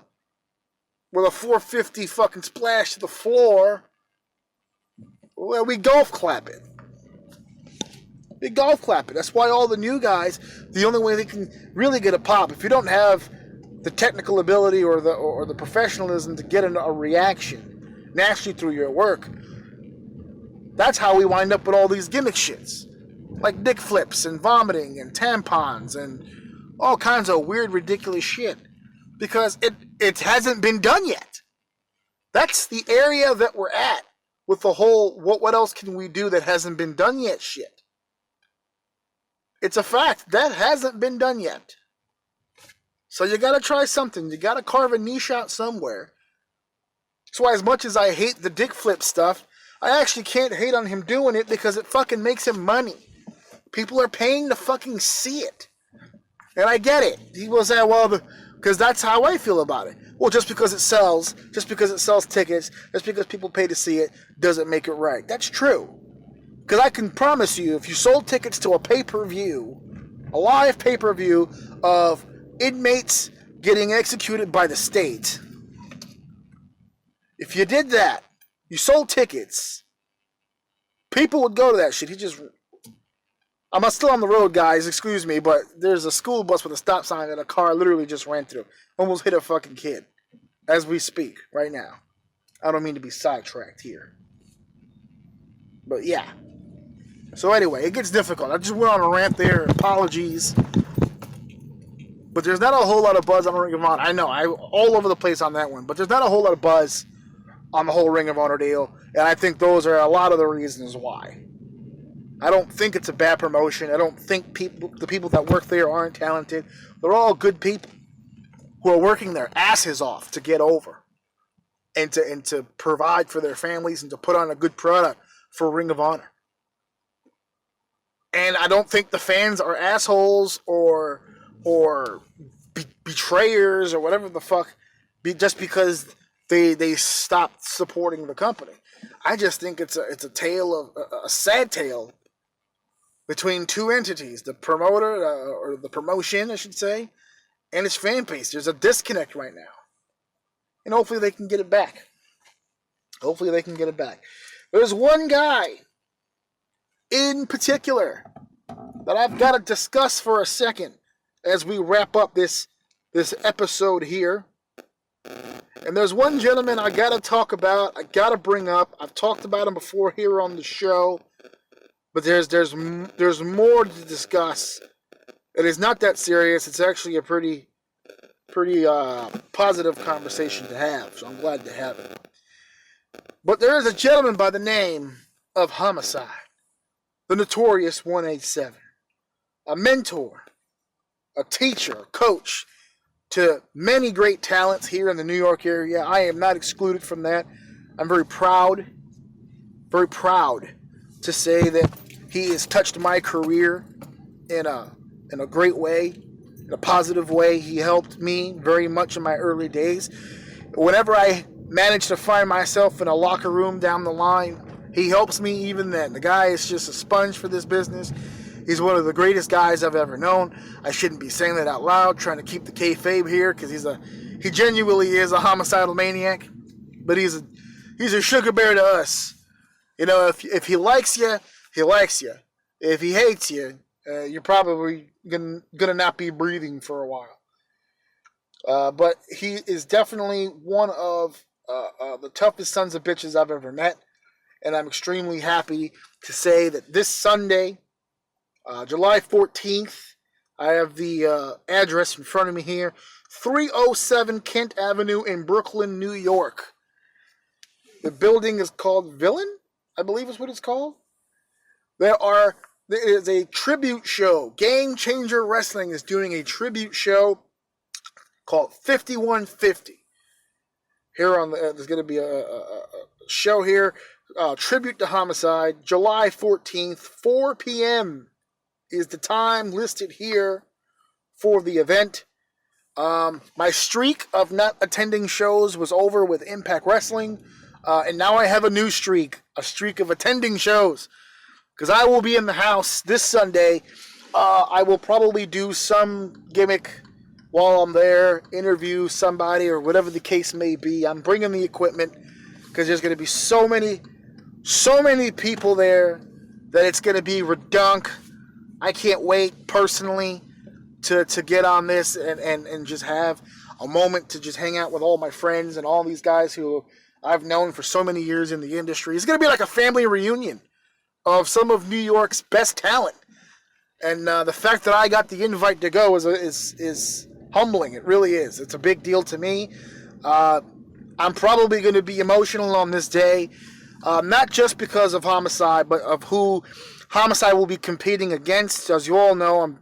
with a 450 fucking splash to the floor, well, we golf clap it. We golf clap it. That's why all the new guys, the only way they can really get a pop, if you don't have the technical ability or the professionalism to get a reaction naturally through your work, that's how we wind up with all these gimmick shits. Like dick flips and vomiting and tampons and all kinds of weird, ridiculous shit. Because it hasn't been done yet. That's the area that we're at with the whole, what else can we do that hasn't been done yet shit. It's a fact. That hasn't been done yet. So you gotta try something. You gotta carve a niche out somewhere. That's why as much as I hate the dick flip stuff, I actually can't hate on him doing it because it fucking makes him money. People are paying to fucking see it. And I get it. People say, well, because that's how I feel about it. Well, just because it sells tickets, just because people pay to see it, doesn't make it right. That's true. Because I can promise you, if you sold tickets to a pay-per-view, a live pay-per-view of inmates getting executed by the state, if you did that, you sold tickets, people would go to that shit. I'm still on the road, guys, excuse me, but there's a school bus with a stop sign that a car literally just ran through. Almost hit a fucking kid as we speak right now. I don't mean to be sidetracked here. But yeah. So anyway, it gets difficult. I just went on a rant there. Apologies. But there's not a whole lot of buzz on Ring of Honor. I know, I'm all over the place on that one. But there's not a whole lot of buzz on the whole Ring of Honor deal. And I think those are a lot of the reasons why. I don't think it's a bad promotion. I don't think the people that work there aren't talented. They're all good people who are working their asses off to get over and to provide for their families and to put on a good product for Ring of Honor. And I don't think the fans are assholes or betrayers or whatever the fuck just because they stopped supporting the company. I just think it's a sad tale between two entities, the promoter, or the promotion, I should say, and its fan base. There's a disconnect right now. And hopefully they can get it back. There's one guy in particular that I've got to discuss for a second as we wrap up this episode here. And there's one gentleman I got to talk about, I got to bring up. I've talked about him before here on the show. But there's more to discuss. It is not that serious. It's actually a pretty positive conversation to have. So I'm glad to have it. But there is a gentleman by the name of Homicide, the Notorious 187, a mentor, a teacher, a coach to many great talents here in the New York area. I am not excluded from that. I'm very proud to say that he has touched my career in a great way, in a positive way. He helped me very much in my early days. Whenever I manage to find myself in a locker room down the line, he helps me even then. The guy is just a sponge for this business. He's one of the greatest guys I've ever known. I shouldn't be saying that out loud, trying to keep the kayfabe here, because he genuinely is a homicidal maniac. But he's a sugar bear to us. You know, if he likes you, he likes you. If he hates you, you're probably gonna not be breathing for a while. But he is definitely one of the toughest sons of bitches I've ever met. And I'm extremely happy to say that this Sunday, July 14th, I have the address in front of me here, 307 Kent Avenue in Brooklyn, New York. The building is called Villain, I believe is what it's called. There is a tribute show. Game Changer Wrestling is doing a tribute show called 5150. Here on there's going to be a show here, tribute to Homicide, July 14th, 4 p.m. is the time listed here for the event. My streak of not attending shows was over with Impact Wrestling, and now I have a new streak, a streak of attending shows. Because I will be in the house this Sunday. I will probably do some gimmick while I'm there, interview somebody or whatever the case may be. I'm bringing the equipment because there's going to be so many people there that it's going to be redunk. I can't wait personally to get on this and just have a moment to just hang out with all my friends and all these guys who I've known for so many years in the industry. It's going to be like a family reunion of some of New York's best talent. And the fact that I got the invite to go is humbling. It really is. It's a big deal to me. I'm probably going to be emotional on this day, not just because of Homicide, but of who Homicide will be competing against. As you all know, I'm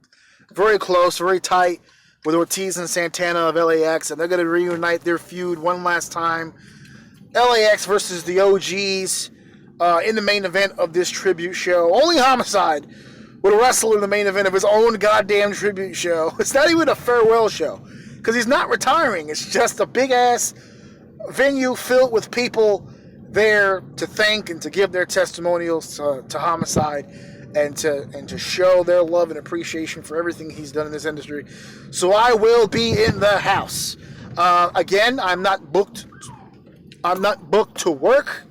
very close, very tight with Ortiz and Santana of LAX, and they're going to reunite their feud one last time. LAX versus the OGs in the main event of this tribute show. Only Homicide would wrestle in the main event of his own goddamn tribute show. It's not even a farewell show, because he's not retiring. It's just a big-ass venue filled with people there to thank and to give their testimonials to Homicide and to show their love and appreciation for everything he's done in this industry. So I will be in the house. Again, I'm not booked to work.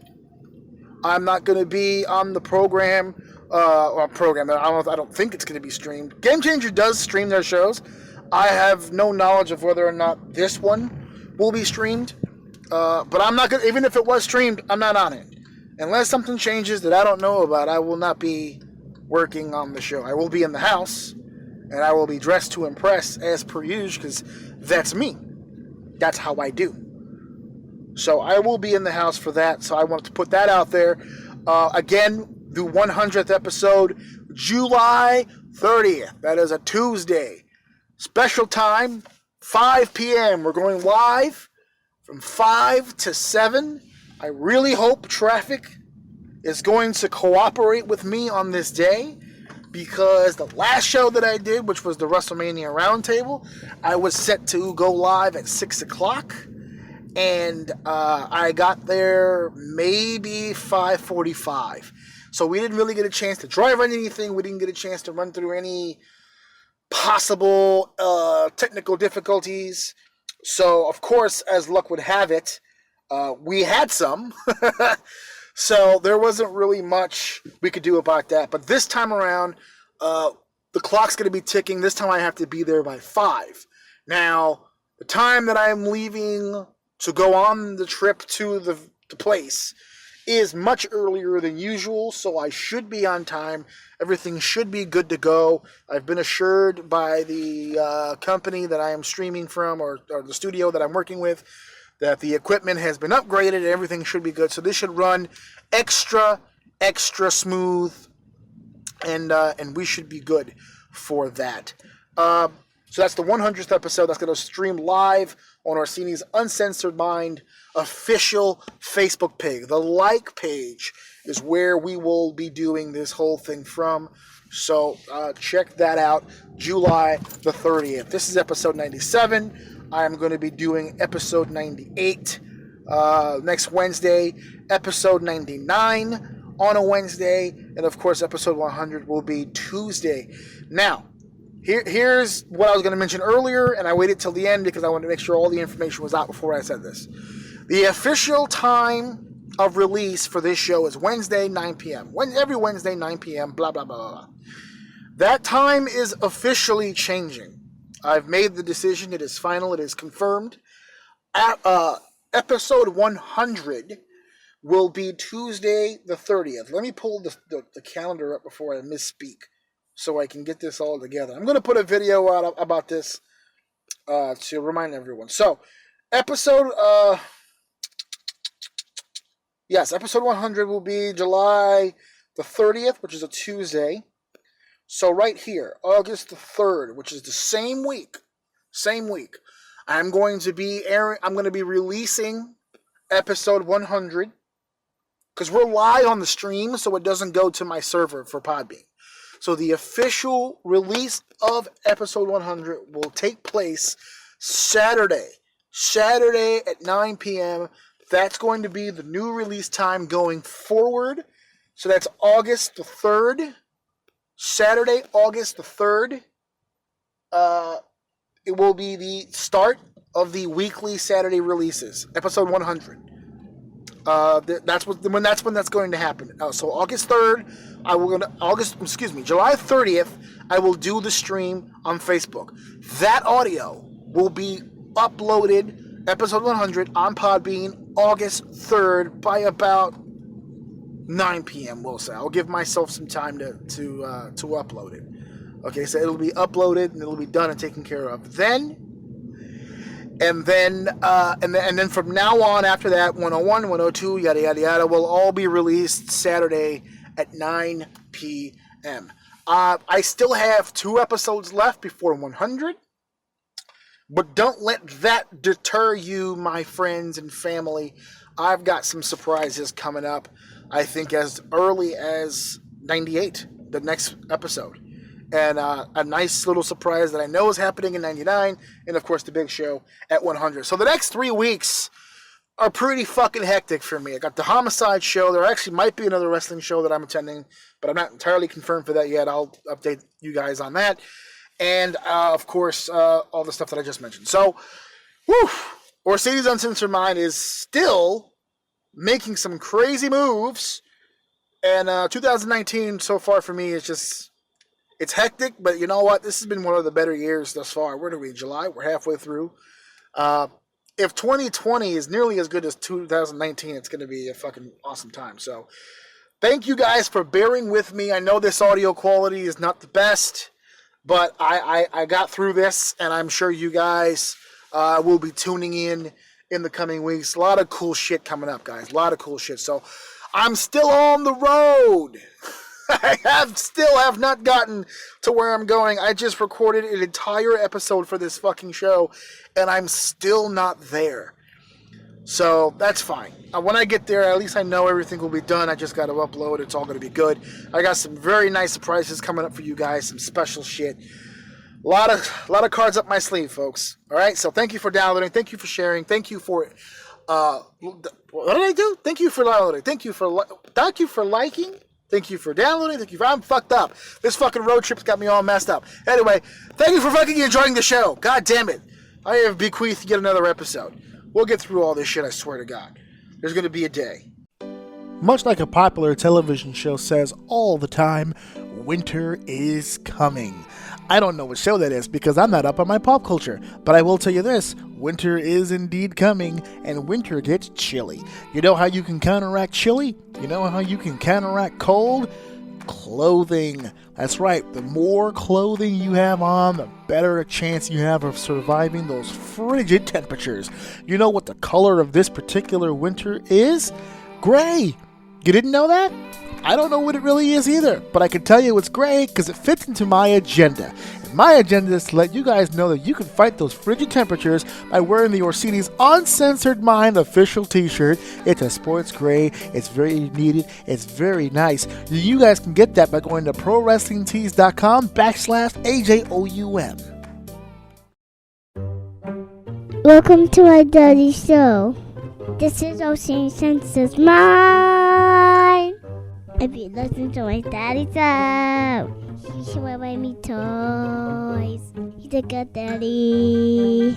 I'm not going to be on the program. I don't think it's going to be streamed. Game Changer does stream their shows. I have no knowledge of whether or not this one will be streamed. But I'm not going to, even if it was streamed, I'm not on it. Unless something changes that I don't know about, I will not be working on the show. I will be in the house, and I will be dressed to impress as per usual, because that's me. That's how I do. So I will be in the house for that, so I wanted to put that out there. Again, the 100th episode, July 30th. That is a Tuesday. Special time, 5 p.m. We're going live from 5 to 7. I really hope traffic is going to cooperate with me on this day, because the last show that I did, which was the WrestleMania Roundtable, I was set to go live at 6 o'clock. And I got there maybe 5:45. So we didn't really get a chance to drive on anything. We didn't get a chance to run through any possible technical difficulties. So, of course, as luck would have it, we had some. So there wasn't really much we could do about that. But this time around, the clock's going to be ticking. This time I have to be there by 5. Now, the time that I'm leaving to go on the trip to the place is much earlier than usual, so I should be on time. Everything should be good to go. I've been assured by the company that I am streaming from, or the studio that I'm working with, that the equipment has been upgraded and everything should be good. So this should run extra smooth, and we should be good for that. So that's the 100th episode. That's going to stream live on Orsini's Uncensored Mind official Facebook page. The like page is where we will be doing this whole thing from. So check that out. July the 30th. This is episode 97. I am going to be doing episode 98 next Wednesday. Episode 99 on a Wednesday. And of course, episode 100 will be Tuesday. Now, Here's what I was going to mention earlier, and I waited till the end because I wanted to make sure all the information was out before I said this. The official time of release for this show is Wednesday, 9 p.m. Every Wednesday, 9 p.m., blah, blah, blah, blah. That time is officially changing. I've made the decision. It is final. It is confirmed. Episode 100 will be Tuesday the 30th. Let me pull the calendar up before I misspeak, so I can get this all together. I'm going to put a video out about this to remind everyone. So, episode 100 will be July the 30th, which is a Tuesday. So right here, August the 3rd, which is the same week, I'm going to be releasing episode 100, because we're live on the stream, so it doesn't go to my server for Podbean. So the official release of episode 100 will take place Saturday at 9 p.m. That's going to be the new release time going forward. So that's August the 3rd. Saturday, August the 3rd. It will be the start of the weekly Saturday releases. Episode 100. That's when that's going to happen. So August 3rd, July 30th, I will do the stream on Facebook. That audio will be uploaded, episode 100, on Podbean, August 3rd, by about 9 p.m., we'll say. I'll give myself some time to upload it. Okay, so it'll be uploaded, and it'll be done and taken care of. And then from now on, after that, 101, 102, yada, yada, yada, will all be released Saturday at 9 p.m. M. I still have 2 episodes left before 100. But don't let that deter you, my friends and family. I've got some surprises coming up, I think as early as 98, the next episode. And a nice little surprise that I know is happening in 99, and of course the big show at 100. So the next 3 weeks are pretty fucking hectic for me. I got the Homicide show. There actually might be another wrestling show that I'm attending, but I'm not entirely confirmed for that yet. I'll update you guys on that. And, of course, all the stuff that I just mentioned. So, Orsini's Uncensored Mind is still making some crazy moves. And 2019 so far for me is just, it's hectic. But you know what? This has been one of the better years thus far. Where are we? July? We're halfway through. If 2020 is nearly as good as 2019, it's going to be a fucking awesome time. So, thank you guys for bearing with me. I know this audio quality is not the best. But I got through this, and I'm sure you guys will be tuning in the coming weeks. A lot of cool shit coming up, guys. A lot of cool shit. So I'm still on the road. I still have not gotten to where I'm going. I just recorded an entire episode for this fucking show, and I'm still not there. So that's fine. When I get there, at least I know everything will be done. I just got to upload. It's all going to be good. I got some very nice surprises coming up for you guys. Some special shit. A lot of cards up my sleeve, folks. All right. So thank you for downloading. Thank you for sharing. Thank you for what did I do? Thank you for downloading. Thank you for liking. Thank you for downloading. Thank you for... I'm fucked up. This fucking road trip's got me all messed up. Anyway, thank you for fucking enjoying the show. God damn it. I have bequeathed yet another episode. We'll get through all this shit, I swear to God. There's going to be a day. Much like a popular television show says all the time, winter is coming. I don't know what show that is because I'm not up on my pop culture, but I will tell you this, winter is indeed coming, and winter gets chilly. You know how you can counteract chilly? You know how you can counteract cold? Clothing. That's right, the more clothing you have on, the better a chance you have of surviving those frigid temperatures. You know what the color of this particular winter is? Gray. You didn't know that? I don't know what it really is either, but I can tell you it's gray because it fits into my agenda. And my agenda is to let you guys know that you can fight those frigid temperatures by wearing the Orsini's Uncensored Mind official t-shirt. It's a sports gray. It's very needed. It's very nice. You guys can get that by going to prowrestlingtees.com/AJ OUM. Welcome to our dirty show. This is Uncensored Mind. If you listen to my daddy show, he should buy me toys. He's a good daddy.